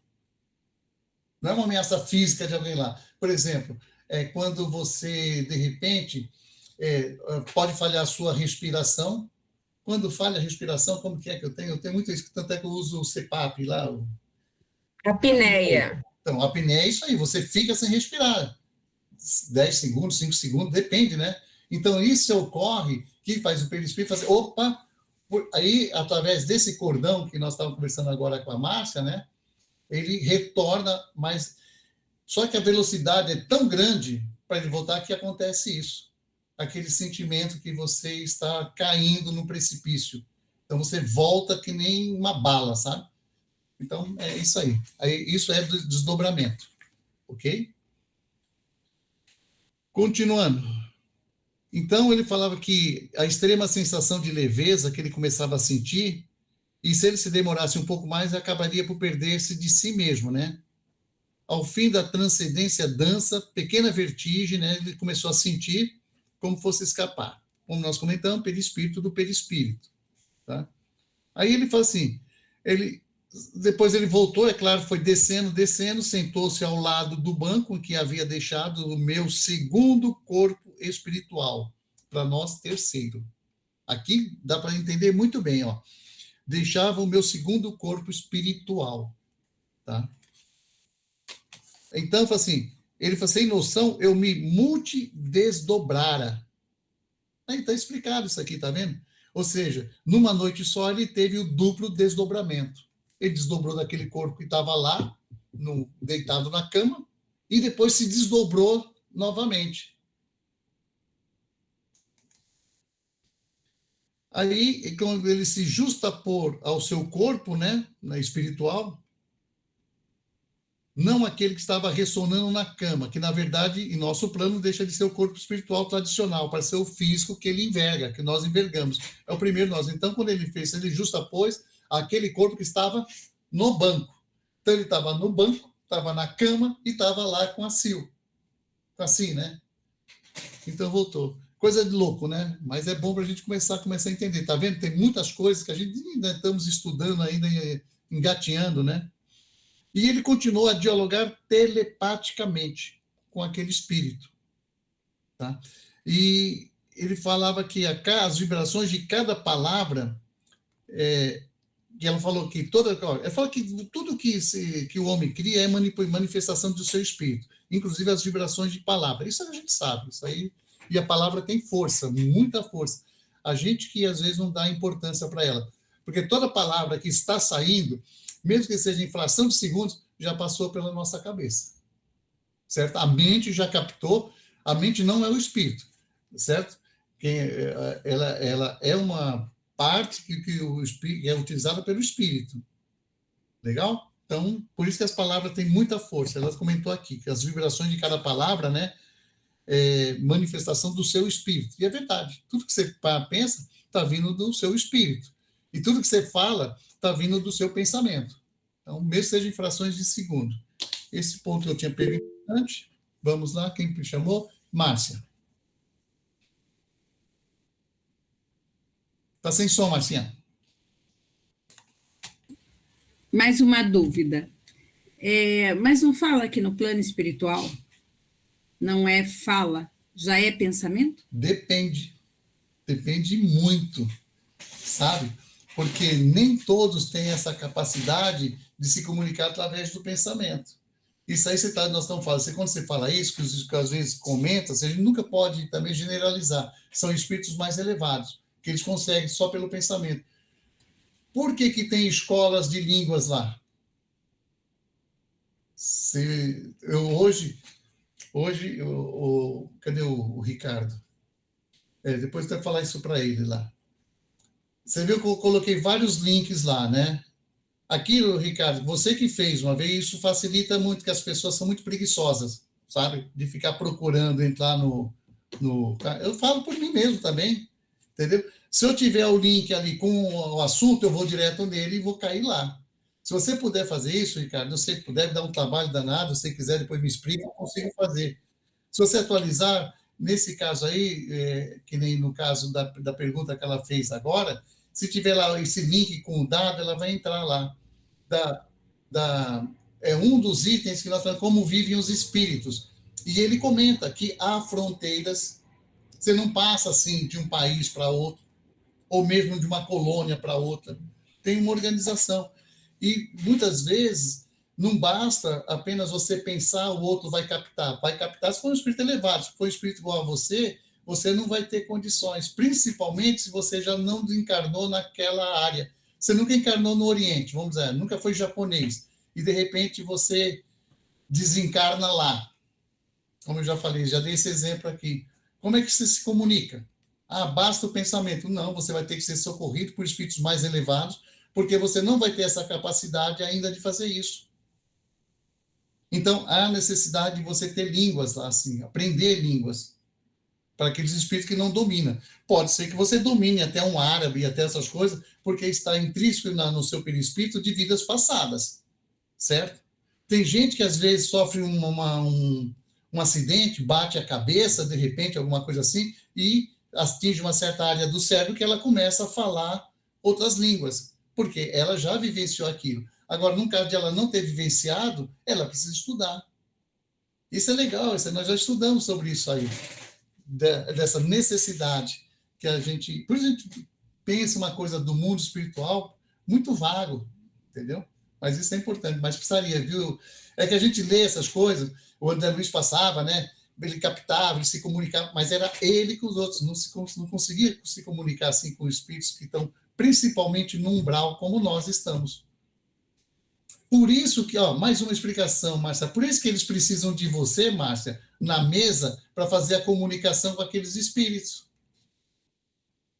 Não é uma ameaça física de alguém lá. Por exemplo, quando você, de repente, pode falhar a sua respiração. Quando falha a respiração, como que é que eu tenho? Eu tenho muito isso, tanto é que eu uso o CPAP lá. A apneia. Então, a apneia é isso aí, você fica sem respirar. 10 segundos, 5 segundos, depende, né? Então, isso ocorre, que faz o perispírito fazer, opa, aí, através desse cordão que nós estávamos conversando agora com a Márcia, né? ele retorna, mas só que a velocidade é tão grande para ele voltar que acontece isso. Aquele sentimento que você está caindo no precipício. Então, você volta que nem uma bala, sabe? Então, é isso aí. Isso é do desdobramento. Ok? Continuando. Então, ele falava que a extrema sensação de leveza que ele começava a sentir, e se ele se demorasse um pouco mais, acabaria por perder-se de si mesmo, né? Ao fim da transcendência dança, pequena vertigem, né? Ele começou a sentir como fosse escapar. Como nós comentamos, perispírito do perispírito. Tá? Aí ele fala assim, depois ele voltou, é claro, foi descendo, sentou-se ao lado do banco que havia deixado o meu segundo corpo espiritual, para nós terceiro. Aqui dá para entender muito bem, ó. Deixava o meu segundo corpo espiritual, tá? Então, assim, ele falou, sem noção, eu me multidesdobrara. Aí está explicado isso aqui, tá vendo? Ou seja, numa noite só ele teve o duplo desdobramento. Ele desdobrou daquele corpo que estava lá, deitado na cama, e depois se desdobrou novamente. Aí, quando ele se justapor ao seu corpo, né, espiritual, não aquele que estava ressonando na cama, que, na verdade, em nosso plano, deixa de ser o corpo espiritual tradicional, para ser o físico que ele enverga, que nós envergamos. É o primeiro nós. Então, quando ele fez, ele justapôs aquele corpo que estava no banco. Então, ele estava no banco, estava na cama e estava lá com a Sil. Assim, né? Então, voltou. Coisa de louco, né? Mas é bom para a gente começar a entender. Tá vendo? Tem muitas coisas que a gente ainda estamos estudando, ainda engatinhando, né? E ele continuou a dialogar telepaticamente com aquele espírito. Tá? E ele falava que as vibrações de cada palavra, que ela falou que ela fala que tudo que o homem cria é manifestação do seu espírito, inclusive as vibrações de palavra. Isso a gente sabe, isso aí. E a palavra tem força, muita força. A gente que às vezes não dá importância para ela, porque toda palavra que está saindo, mesmo que seja em fração de segundos, já passou pela nossa cabeça, certo? A mente já captou, a mente não é o espírito, certo? Ela é uma parte que é utilizada pelo espírito, legal? Então, por isso que as palavras têm muita força. Ela comentou aqui que as vibrações de cada palavra, né, é manifestação do seu espírito. E é verdade, tudo que você pensa está vindo do seu espírito. E tudo que você fala está vindo do seu pensamento. Então, mesmo seja em frações de segundo. Esse ponto eu tinha perguntado antes. Vamos lá, quem me chamou? Márcia. Está sem som, Marcinha. Mais uma dúvida. Mas não fala que no plano espiritual não é fala, já é pensamento? Depende. Depende muito, sabe? Porque nem todos têm essa capacidade de se comunicar através do pensamento. Isso aí nós estamos falando. Quando você fala isso, que às vezes comenta, a gente nunca pode também generalizar. São espíritos mais elevados, que eles conseguem só pelo pensamento. Por que tem escolas de línguas lá? Cadê o Ricardo? Depois eu vou falar isso para ele lá. Você viu que eu coloquei vários links lá, né? Aqui, Ricardo, você que fez uma vez, isso facilita muito, porque as pessoas são muito preguiçosas, sabe? De ficar procurando entrar no... Eu falo por mim mesmo também, entendeu? Se eu tiver o link ali com o assunto, eu vou direto nele e vou cair lá. Se você puder fazer isso, Ricardo, se você puder dar um trabalho danado, se você quiser, depois me explica, eu consigo fazer. Se você atualizar, nesse caso aí, que nem no caso da pergunta que ela fez agora, se tiver lá esse link com o dado, ela vai entrar lá. É um dos itens que nós falamos, como vivem os espíritos. E ele comenta que há fronteiras, você não passa assim de um país para outro, ou mesmo de uma colônia para outra. Tem uma organização. E muitas vezes não basta apenas você pensar, o outro vai captar. Vai captar se for um espírito elevado. Se for um espírito igual a você, você não vai ter condições, principalmente se você já não desencarnou naquela área. Você nunca encarnou no Oriente, vamos dizer, nunca foi japonês. e de repente você desencarna lá. Como eu já falei, já dei esse exemplo aqui. Como é que você se comunica? Ah, basta o pensamento. Não, você vai ter que ser socorrido por espíritos mais elevados, porque você não vai ter essa capacidade ainda de fazer isso. Então, há necessidade de você ter línguas lá, assim, aprender línguas, para aqueles espíritos que não dominam. Pode ser que você domine até um árabe, até essas coisas, porque está intrínseco no seu perispírito de vidas passadas, certo? Tem gente que às vezes sofre um acidente, bate a cabeça, de repente, alguma coisa assim, e atinge uma certa área do cérebro que ela começa a falar outras línguas, porque ela já vivenciou aquilo. Agora, no caso de ela não ter vivenciado, ela precisa estudar. Isso é legal, nós já estudamos sobre isso aí, dessa necessidade que a gente... Por isso a gente pensa uma coisa do mundo espiritual muito vago, entendeu? Mas isso é importante, mas precisaria, viu? É que a gente lê essas coisas, o André Luiz passava, né? Ele captava, ele se comunicava, mas era ele com os outros, não conseguia se comunicar assim com espíritos que estão principalmente no umbral, como nós estamos. Por isso que, mais uma explicação, Márcia, por isso que eles precisam de você, Márcia, na mesa, para fazer a comunicação com aqueles espíritos.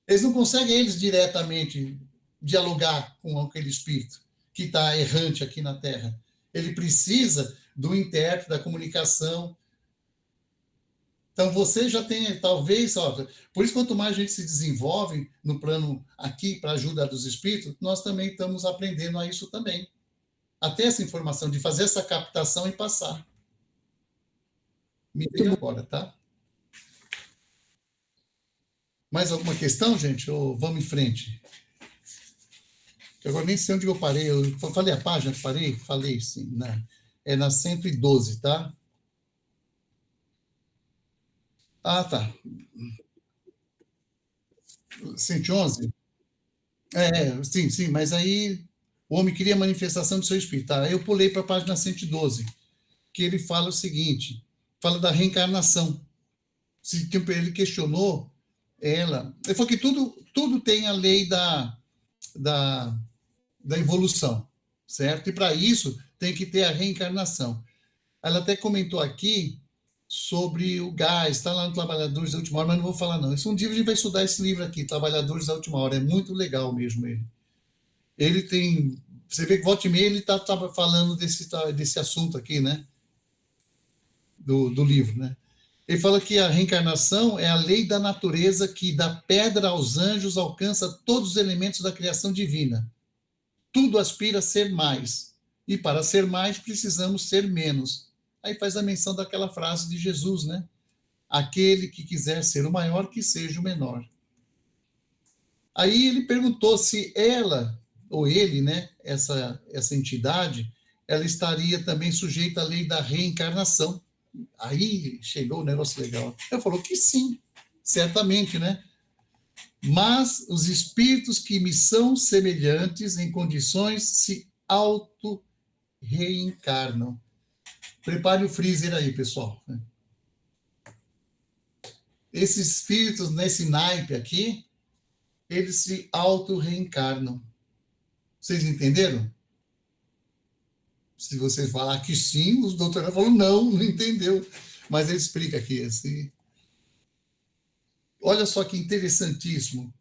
Eles não conseguem, eles diretamente, dialogar com aquele espírito que está errante aqui na Terra. Ele precisa do intérprete, da comunicação. Então, você já tem, talvez, por isso, quanto mais a gente se desenvolve no plano aqui, para a ajuda dos espíritos, nós também estamos aprendendo a isso também. Até essa informação, de fazer essa captação e passar. Me dê agora, tá? Mais alguma questão, gente? Ou vamos em frente? Eu agora nem sei onde eu parei. Eu falei a página que parei? Falei, sim. Né? É na 112, tá? Ah, tá. 111? Sim, mas aí o homem queria a manifestação do seu espírito. Tá? Aí eu pulei para a página 112, que ele fala o seguinte, fala da reencarnação. Ele questionou ela. Ele falou que tudo tem a lei da evolução, certo? E para isso tem que ter a reencarnação. Ela até comentou aqui sobre o gás, está lá no Trabalhadores da Última Hora, mas não vou falar não. Um dia a gente vai estudar esse livro aqui, Trabalhadores da Última Hora, é muito legal mesmo ele. Ele tem, você vê que volta e meia ele está falando desse assunto aqui, né? Do livro, né? Ele fala que a reencarnação é a lei da natureza que, da pedra aos anjos, alcança todos os elementos da criação divina. Tudo aspira a ser mais. E para ser mais, precisamos ser menos. Aí faz a menção daquela frase de Jesus, né? Aquele que quiser ser o maior, que seja o menor. Aí ele perguntou se ela, ou ele, né? Essa entidade, ela estaria também sujeita à lei da reencarnação. Aí chegou um negócio legal. Ele falou que sim, certamente, né? Mas os espíritos que me são semelhantes em condições se auto-reencarnam. Prepare o freezer aí, pessoal. Esses espíritos, nesse naipe aqui, eles se auto-reencarnam. Vocês entenderam? Se vocês falar que sim, os doutores falam não entendeu. Mas ele explica aqui. Assim. Olha só que interessantíssimo.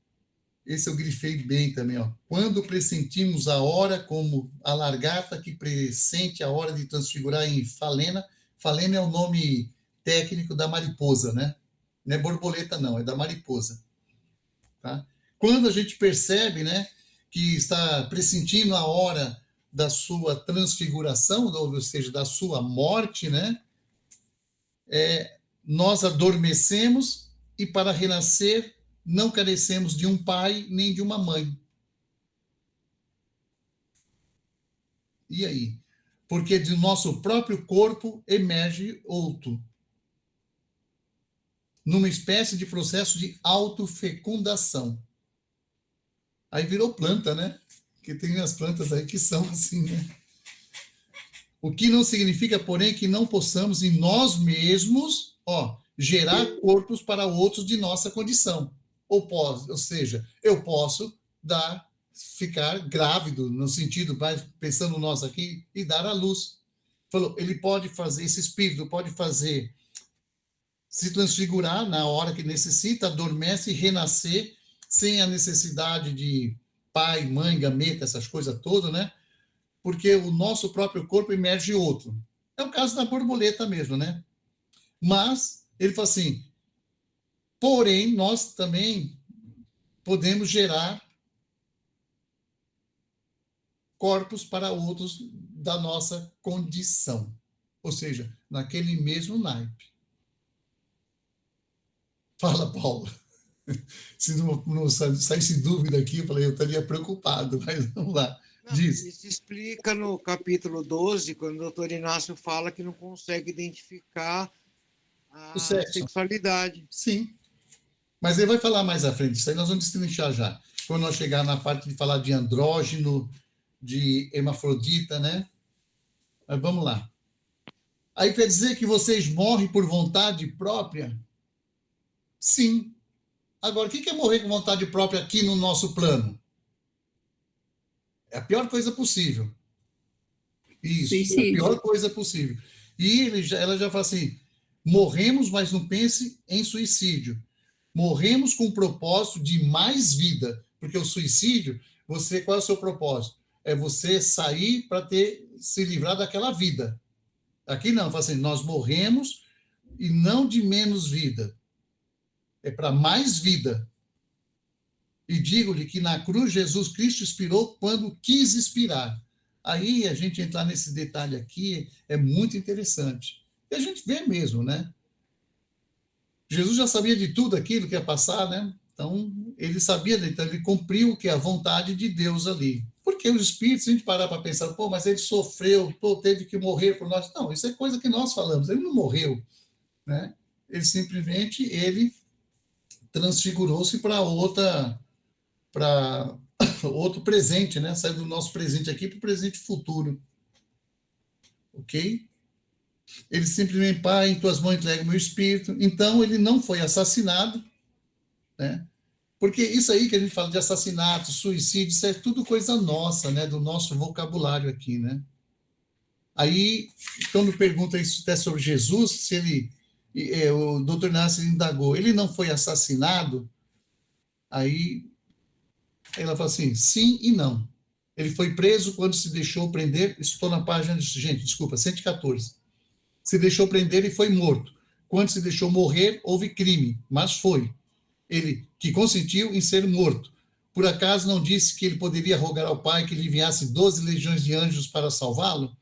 Esse eu grifei bem também. Ó. Quando pressentimos a hora como a lagarta que pressente a hora de transfigurar em falena. Falena é o nome técnico da mariposa, né? Não é borboleta, não, é da mariposa. Tá? Quando a gente percebe, né, que está pressentindo a hora da sua transfiguração, ou seja, da sua morte, né? Nós adormecemos e para renascer não carecemos de um pai nem de uma mãe. E aí? Porque de nosso próprio corpo emerge outro, numa espécie de processo de autofecundação. Aí virou planta, né? Porque tem as plantas aí que são assim, né? O que não significa, porém, que não possamos em nós mesmos, gerar corpos para outros de nossa condição. Ou seja, eu posso dar ficar grávido, no sentido, pensando nós aqui, e dar à luz. Falou, ele pode fazer, esse espírito pode fazer, se transfigurar na hora que necessita, adormece e renascer, sem a necessidade de pai, mãe, gameta, essas coisas todas, né? Porque o nosso próprio corpo emerge outro. É o caso da borboleta mesmo, né? Mas, ele fala assim, porém, nós também podemos gerar corpos para outros da nossa condição. Ou seja, naquele mesmo naipe. Fala, Paulo. Se não saísse dúvida aqui, eu falei, eu estaria preocupado, mas vamos lá. Diz. Isso explica no capítulo 12, quando o doutor Inácio fala que não consegue identificar a sexualidade. Sim. Mas ele vai falar mais à frente, isso aí nós vamos destrinchar já. Quando nós chegar na parte de falar de andrógeno, de hermafrodita, né? Mas vamos lá. Aí quer dizer que vocês morrem por vontade própria? Sim. Agora, o que é morrer com vontade própria aqui no nosso plano? É a pior coisa possível. Isso, suicídio. É a pior coisa possível. E ela já fala assim, morremos, mas não pense em suicídio. Morremos com o propósito de mais vida. Porque o suicídio, qual é o seu propósito? É você sair para se livrar daquela vida. Aqui não, fala assim, nós morremos e não de menos vida. É para mais vida. E digo-lhe que na cruz Jesus Cristo expirou quando quis expirar. Aí a gente entrar nesse detalhe aqui é muito interessante. E a gente vê mesmo, né? Jesus já sabia de tudo aquilo que ia passar, né? Então, ele sabia, então ele cumpriu o que é a vontade de Deus ali. Porque os espíritos, se a gente parar para pensar, pô, mas ele sofreu, teve que morrer por nós. Não, isso é coisa que nós falamos. Ele não morreu, né? Ele simplesmente, transfigurou-se para outro presente, né? Saiu do nosso presente aqui para o presente futuro. Ok? Ele simplesmente, Pai, em tuas mãos entrega o meu espírito. Então, ele não foi assassinado, né? Porque isso aí que a gente fala de assassinato, suicídio, isso é tudo coisa nossa, né? Do nosso vocabulário aqui, né? Aí, quando pergunta isso até sobre Jesus, se ele... o doutor Inácio indagou, ele não foi assassinado? Aí ela fala assim, sim e não. Ele foi preso quando se deixou prender, estou na página, gente, desculpa, 114. Se deixou prender e foi morto. Quando se deixou morrer, houve crime, mas foi. Ele que consentiu em ser morto. Por acaso não disse que ele poderia rogar ao Pai que lhe enviasse 12 legiões de anjos para salvá-lo?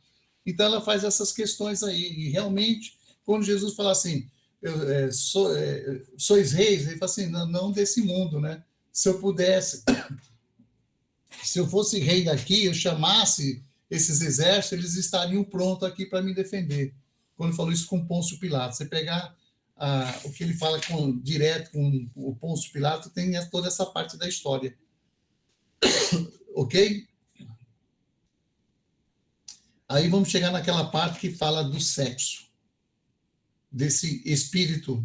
Então ela faz essas questões aí. E realmente, quando Jesus fala assim, sois reis, ele fala assim, não desse mundo, né? Se eu pudesse, se eu fosse rei daqui, eu chamasse esses exércitos, eles estariam prontos aqui para me defender. Quando falou isso com Pôncio Pilatos, você pegar o que ele fala direto com o Pôncio Pilatos, tem toda essa parte da história. Ok? Aí vamos chegar naquela parte que fala do sexo, desse espírito.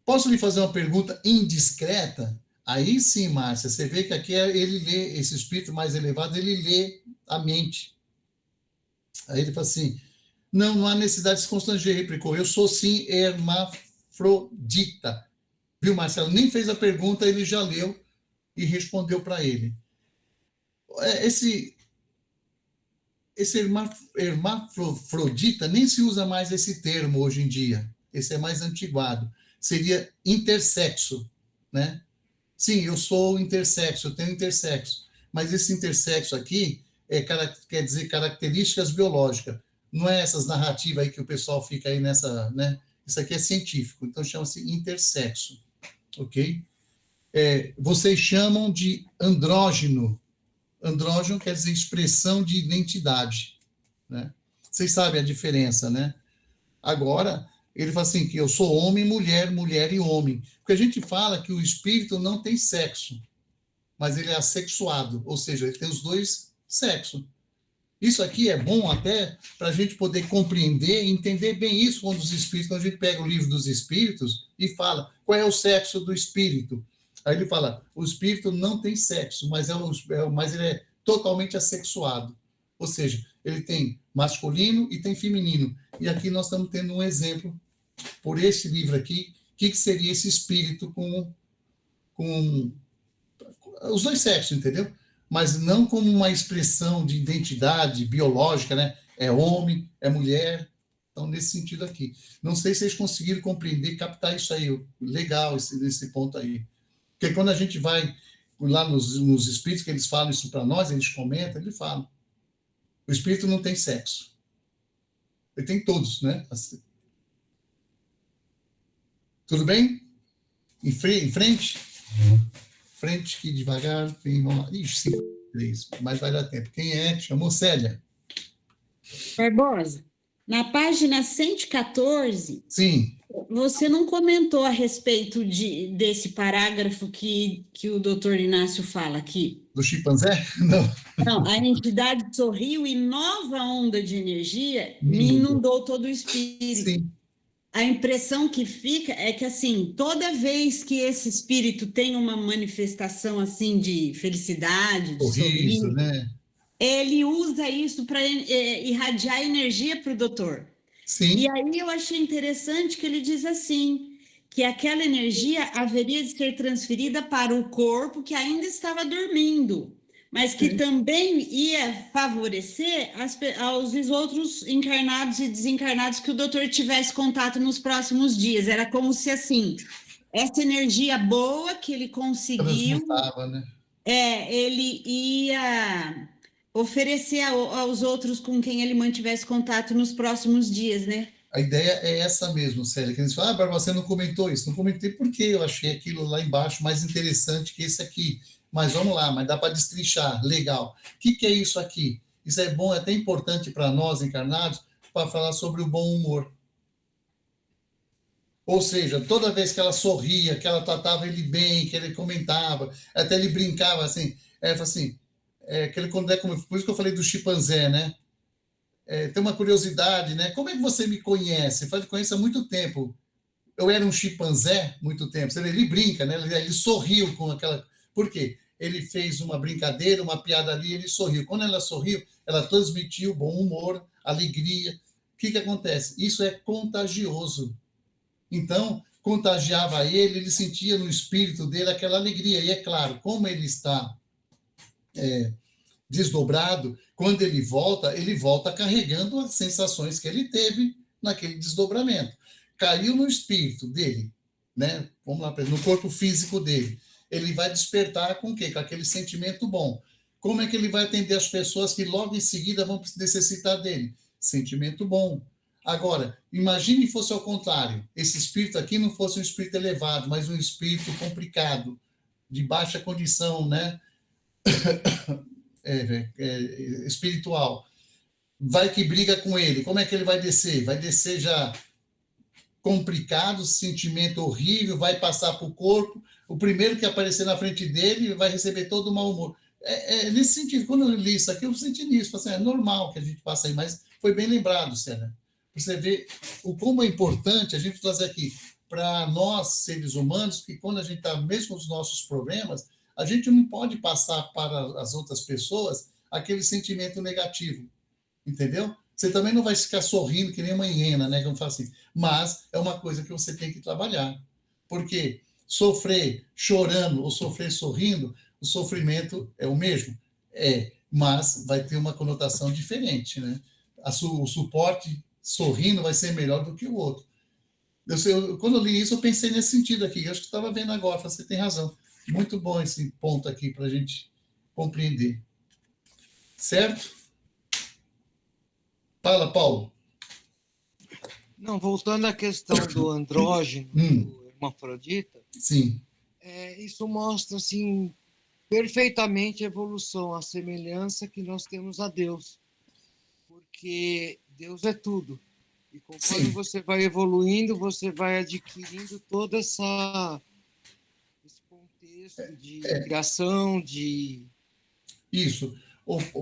Posso lhe fazer uma pergunta indiscreta? Aí sim, Márcia, você vê que aqui ele lê, esse espírito mais elevado, ele lê a mente. Aí ele fala assim, não há necessidade de se constranger, replicou, eu sou sim hermafrodita. Viu, Marcelo? Nem fez a pergunta, ele já leu e respondeu para ele. Esse hermafrodita, nem se usa mais esse termo hoje em dia. Esse é mais antiguado. Seria intersexo, né? Sim, eu sou intersexo, eu tenho intersexo. Mas esse intersexo aqui quer dizer características biológicas. Não é essas narrativas aí que o pessoal fica aí nessa, né? Isso aqui é científico, então chama-se intersexo, ok? Vocês chamam de andrógeno. Andrógeno quer dizer expressão de identidade, né? Vocês sabem a diferença, né? Agora, ele fala assim, que eu sou homem, mulher, mulher e homem. Porque a gente fala que o espírito não tem sexo, mas ele é assexuado, ou seja, ele tem os dois sexos. Isso aqui é bom até para a gente poder compreender e entender bem isso quando a gente pega o livro dos espíritos e fala qual é o sexo do espírito. Aí ele fala, o espírito não tem sexo, mas mas ele é totalmente assexuado. Ou seja, ele tem masculino e tem feminino. E aqui nós estamos tendo um exemplo, por esse livro aqui, que seria esse espírito com os dois sexos, entendeu? Mas não como uma expressão de identidade biológica, né? É homem, é mulher. Então, nesse sentido aqui. Não sei se vocês conseguiram compreender, captar isso aí. Legal esse ponto aí. Porque quando a gente vai lá nos espíritos, que eles falam isso para nós, eles comentam, eles falam. O espírito não tem sexo. Ele tem todos, né? Assim. Tudo bem? Em frente? Frente, que devagar. Vamos lá. Ixi, 3, mas vai dar tempo. Quem é? Chamou Célia. Barbosa, na página 114, sim, você não comentou a respeito desse parágrafo que o doutor Inácio fala aqui? Do chimpanzé? Não. Não, a entidade sorriu e nova onda de energia me inundou todo o espírito. Sim. A impressão que fica é que, assim, toda vez que esse espírito tem uma manifestação, assim, de felicidade, de sorriso, né? Ele usa isso para irradiar energia para o doutor. Sim. E aí eu achei interessante que ele diz assim, que aquela energia haveria de ser transferida para o corpo que ainda estava dormindo, mas que também ia favorecer aos outros encarnados e desencarnados que o doutor tivesse contato nos próximos dias. Era como se, assim, essa energia boa que ele conseguiu, né? Ele ia oferecer aos outros com quem ele mantivesse contato nos próximos dias, né? A ideia é essa mesmo, Célia, que eles falam, Bárbara, você não comentou isso. Não comentei porque eu achei aquilo lá embaixo mais interessante que esse aqui. Mas vamos lá, mas dá para destrinchar, legal. O que é isso aqui? Isso é bom, é até importante para nós encarnados, para falar sobre o bom humor. Ou seja, toda vez que ela sorria, que ela tratava ele bem, que ele comentava, até ele brincava assim, por isso que eu falei do chimpanzé, né? Tem uma curiosidade, né? Como é que você me conhece? Eu conheço há muito tempo. Eu era um chimpanzé muito tempo. Você vê, ele brinca, né? Ele sorriu com aquela... Por quê? Ele fez uma brincadeira, uma piada ali, ele sorriu. Quando ela sorriu, ela transmitiu bom humor, alegria. O que acontece? Isso é contagioso. Então, contagiava ele sentia no espírito dele aquela alegria. E é claro, como ele está desdobrado, quando ele volta carregando as sensações que ele teve naquele desdobramento. Caiu no espírito dele, né? Vamos lá, no corpo físico dele. Ele vai despertar com o quê? Com aquele sentimento bom. Como é que ele vai atender as pessoas que logo em seguida vão necessitar dele? Sentimento bom. Agora, imagine que fosse ao contrário. Esse espírito aqui não fosse um espírito elevado, mas um espírito complicado, de baixa condição, né? Espiritual. Vai que briga com ele. Como é que ele vai descer? Vai descer já complicado, sentimento horrível, vai passar para o corpo. O primeiro que aparecer na frente dele vai receber todo o mau humor. Nesse sentido, quando eu li isso aqui, eu senti nisso. É normal que a gente passe aí, mas foi bem lembrado, Célia. Você vê como é importante a gente trazer aqui para nós, seres humanos, que quando a gente está mesmo com os nossos problemas, a gente não pode passar para as outras pessoas aquele sentimento negativo, entendeu? Você também não vai ficar sorrindo que nem uma hiena, né? Como fala assim. Mas é uma coisa que você tem que trabalhar. Porque sofrer chorando ou sofrer sorrindo, o sofrimento é o mesmo. Mas vai ter uma conotação diferente, né? O suporte sorrindo vai ser melhor do que o outro. Quando eu li isso, eu pensei nesse sentido aqui. Eu acho que estava vendo agora, você tem razão. Muito bom esse ponto aqui para a gente compreender. Certo? Fala, Paulo. Não, voltando à questão do andrógeno, do hermafrodita, sim. Isso mostra, assim, perfeitamente a evolução, a semelhança que nós temos a Deus. Porque Deus é tudo. E conforme você vai evoluindo, você vai adquirindo todo esse contexto de criação, de... Isso.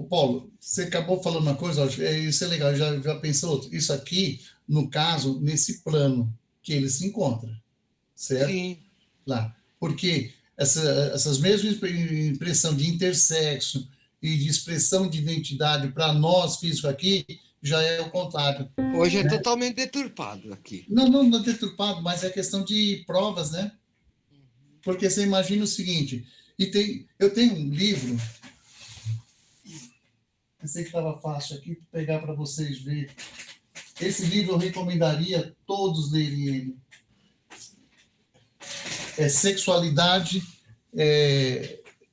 Paulo, você acabou falando uma coisa, isso é legal, já pensou? Isso aqui, no caso, nesse plano que ele se encontra, certo? Sim. Lá. Porque essas mesmas impressão de intersexo e de expressão de identidade para nós físicos aqui, já é o contrário. Hoje é totalmente deturpado aqui. Não é deturpado, mas é questão de provas, né? Porque você imagina o seguinte, eu tenho um livro, pensei que estava fácil aqui, vou pegar para vocês verem. Esse livro eu recomendaria todos lerem ele. É Sexualidade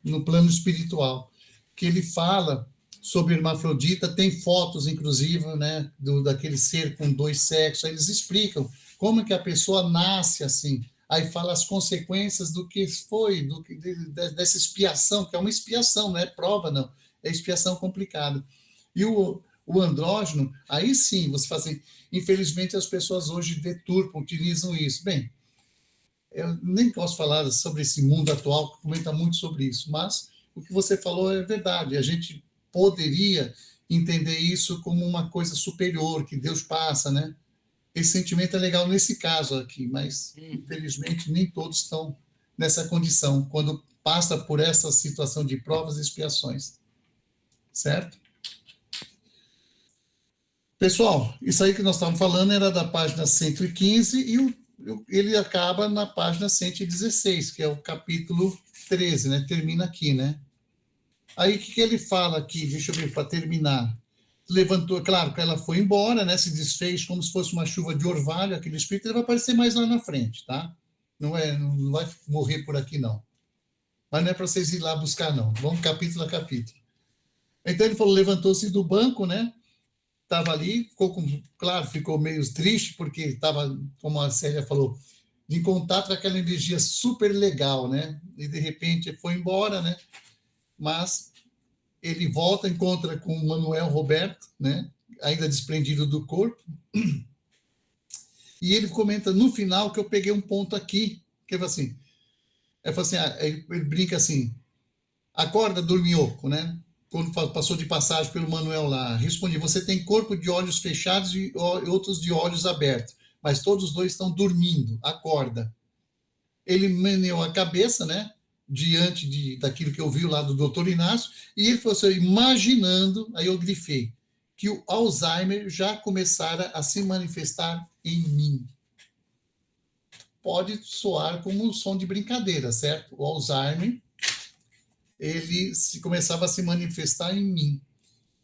no Plano Espiritual, que ele fala sobre hermafrodita, tem fotos, inclusive, né, daquele ser com 2 sexos, eles explicam como é que a pessoa nasce assim, aí fala as consequências do que foi, dessa expiação, que é uma expiação, não é prova, não, é expiação complicada. E o andrógeno, aí sim, você faz assim, infelizmente as pessoas hoje deturpam, utilizam isso. Bem, eu nem posso falar sobre esse mundo atual, que comenta muito sobre isso, mas o que você falou é verdade, a gente poderia entender isso como uma coisa superior, que Deus passa, né? Esse sentimento é legal nesse caso aqui, mas, infelizmente, nem todos estão nessa condição, quando passa por essa situação de provas e expiações. Certo? Pessoal, isso aí que nós estávamos falando era da página 115 e ele acaba na página 116, que é o capítulo 13, né? Termina aqui, né? Aí, o que ele fala aqui? Deixa eu ver, para terminar. Levantou, claro que ela foi embora, né? Se desfez como se fosse uma chuva de orvalho, aquele espírito, ele vai aparecer mais lá na frente, tá? Não vai morrer por aqui, não. Mas não é para vocês ir lá buscar, não. Vamos capítulo a capítulo. Então, ele falou, levantou-se do banco, né? Estava ali, ficou meio triste, porque estava, como a Célia falou, em contato com aquela energia super legal, né? E, de repente, foi embora, né? Mas ele volta, encontra com o Manuel Roberto, né? Ainda desprendido do corpo, e ele comenta no final que eu peguei um ponto aqui, que é assim, ele brinca assim, acorda, dorminhoco, né? Quando passou de passagem pelo Manuel lá, respondi, você tem corpo de olhos fechados e outros de olhos abertos, mas todos os dois estão dormindo, acorda. Ele meneou a cabeça, né? Diante daquilo que eu vi lá do Dr. Inácio, e ele falou assim, imaginando, aí eu grifei, que o Alzheimer já começara a se manifestar em mim. Pode soar como um som de brincadeira, certo? O Alzheimer, ele começava a se manifestar em mim.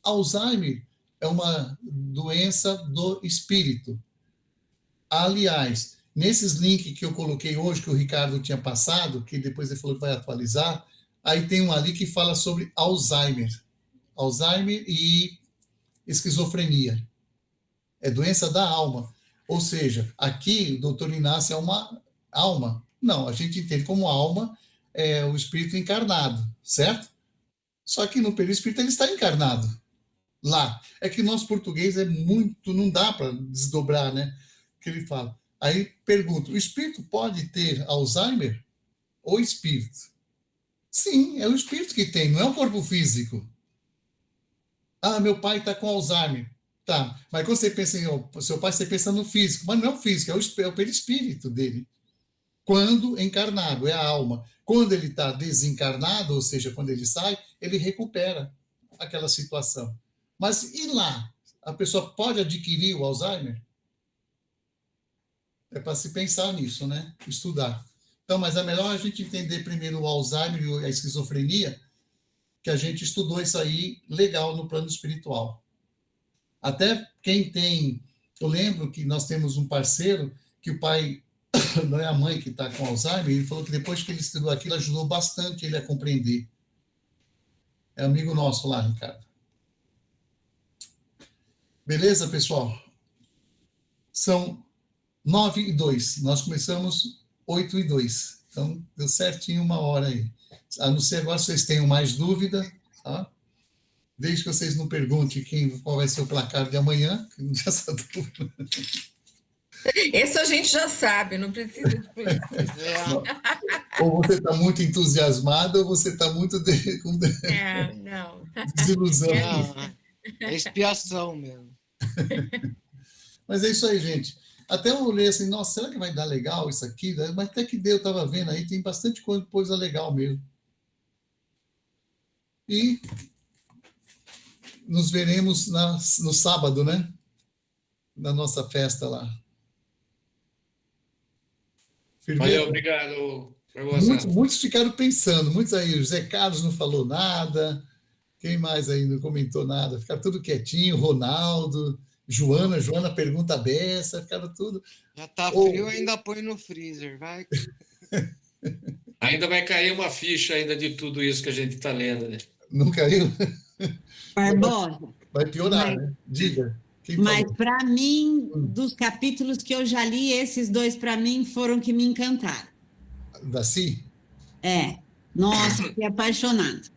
Alzheimer é uma doença do espírito. Aliás, nesses links que eu coloquei hoje, que o Ricardo tinha passado, que depois ele falou que vai atualizar, aí tem um ali que fala sobre Alzheimer. Alzheimer e esquizofrenia. É doença da alma. Ou seja, aqui o doutor Inácio é uma alma. Não, a gente entende como alma é o espírito encarnado, certo? Só que no perispírito ele está encarnado. Lá. É que nosso português é muito, não dá para desdobrar, né? Que ele fala. Aí pergunto, o espírito pode ter Alzheimer? Ou espírito? Sim, é o espírito que tem, não é o corpo físico. Ah, meu pai está com Alzheimer. Tá, mas quando você pensa em seu pai, você pensa no físico, mas não é o físico, é o perispírito dele. Quando encarnado, é a alma. Quando ele está desencarnado, ou seja, quando ele sai, ele recupera aquela situação. Mas e lá? A pessoa pode adquirir o Alzheimer? É para se pensar nisso, né? Estudar. Então, mas é melhor a gente entender primeiro o Alzheimer e a esquizofrenia, que a gente estudou isso aí legal no plano espiritual. Até quem tem... Eu lembro que nós temos um parceiro que o pai, não é a mãe que está com Alzheimer, ele falou que depois que ele estudou aquilo, ajudou bastante ele a compreender. É amigo nosso lá, Ricardo. Beleza, pessoal? São 9:02. Nós começamos 8:02. Então, deu certinho 1 hora aí. A não ser agora, se vocês tenham mais dúvida, tá? Desde que vocês não perguntem qual vai ser o placar de amanhã, que não tem essa dúvida. Esse a gente já sabe, não precisa de Ou você está muito entusiasmado, ou você está muito com não. desilusão. É expiação mesmo. Mas é isso aí, gente. Até eu olhei assim, nossa, será que vai dar legal isso aqui? Mas até que deu, eu estava vendo aí, tem bastante coisa legal mesmo. E nos veremos no sábado, né? Na nossa festa lá. Valeu, obrigado, Barbosa. Muitos ficaram pensando, muitos aí, o José Carlos não falou nada, quem mais aí não comentou nada? Ficaram tudo quietinho, Ronaldo, Joana pergunta a beça, ficaram tudo... Já tá frio, ainda põe no freezer, vai. Ainda vai cair uma ficha ainda de tudo isso que a gente está lendo, né? Não caiu? Barbosa. Vai piorar, né? Diga. Mas, para mim, dos capítulos que eu já li, esses dois, para mim, foram que me encantaram. Da Si? É. Nossa, fiquei apaixonado.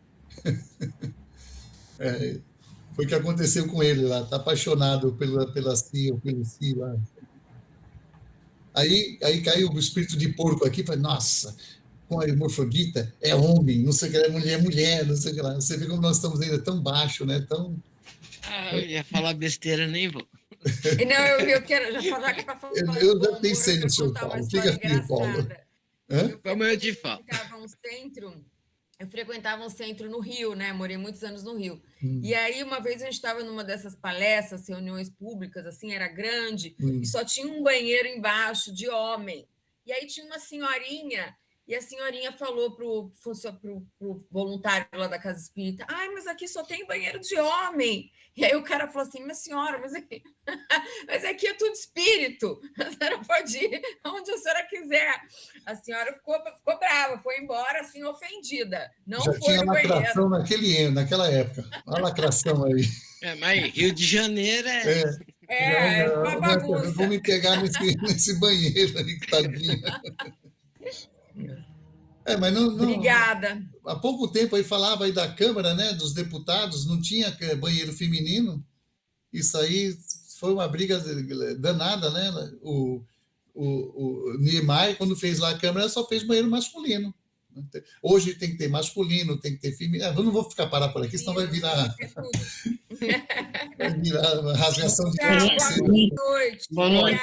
Foi o que aconteceu com ele lá. Está apaixonado pela Si, ou pelo Si lá. Aí caiu o espírito de porco aqui e falei, nossa, com a hermafrodita é homem, não sei o que, é mulher, não sei o que lá. Você vê como nós estamos ainda tão baixo, né? Tão... eu ia falar besteira, nem vou. Não, eu quero já falar que para falar. Eu já pensei no seu Paulo. Fica frio, Paulo. Como eu te falo. Eu frequentava um centro no Rio, né? Morei muitos anos no Rio. E aí, uma vez, a gente estava numa dessas palestras, reuniões públicas, assim, era grande, e só tinha um banheiro embaixo de homem. E aí tinha uma senhorinha, e a senhorinha falou para o voluntário lá da Casa Espírita, mas aqui só tem banheiro de homem. E aí o cara falou assim, minha senhora, mas aqui é tudo espírito, a senhora pode ir onde a senhora quiser. A senhora ficou brava, foi embora assim, ofendida. Não já foi tinha no lacração banheiro. naquela época. A lacração aí. Mas Rio de Janeiro uma bagunça. Vou me pegar nesse banheiro aí, tadinha. Mas não, Obrigada. Há pouco tempo aí falava aí da Câmara, né, dos deputados, não tinha banheiro feminino. Isso aí foi uma briga danada, né? O Niemeyer, quando fez lá a Câmara, só fez banheiro masculino. Hoje tem que ter masculino, tem que ter feminino. Eu não vou ficar parar por aqui, senão vai virar rasgação de Boa noite. Boa noite.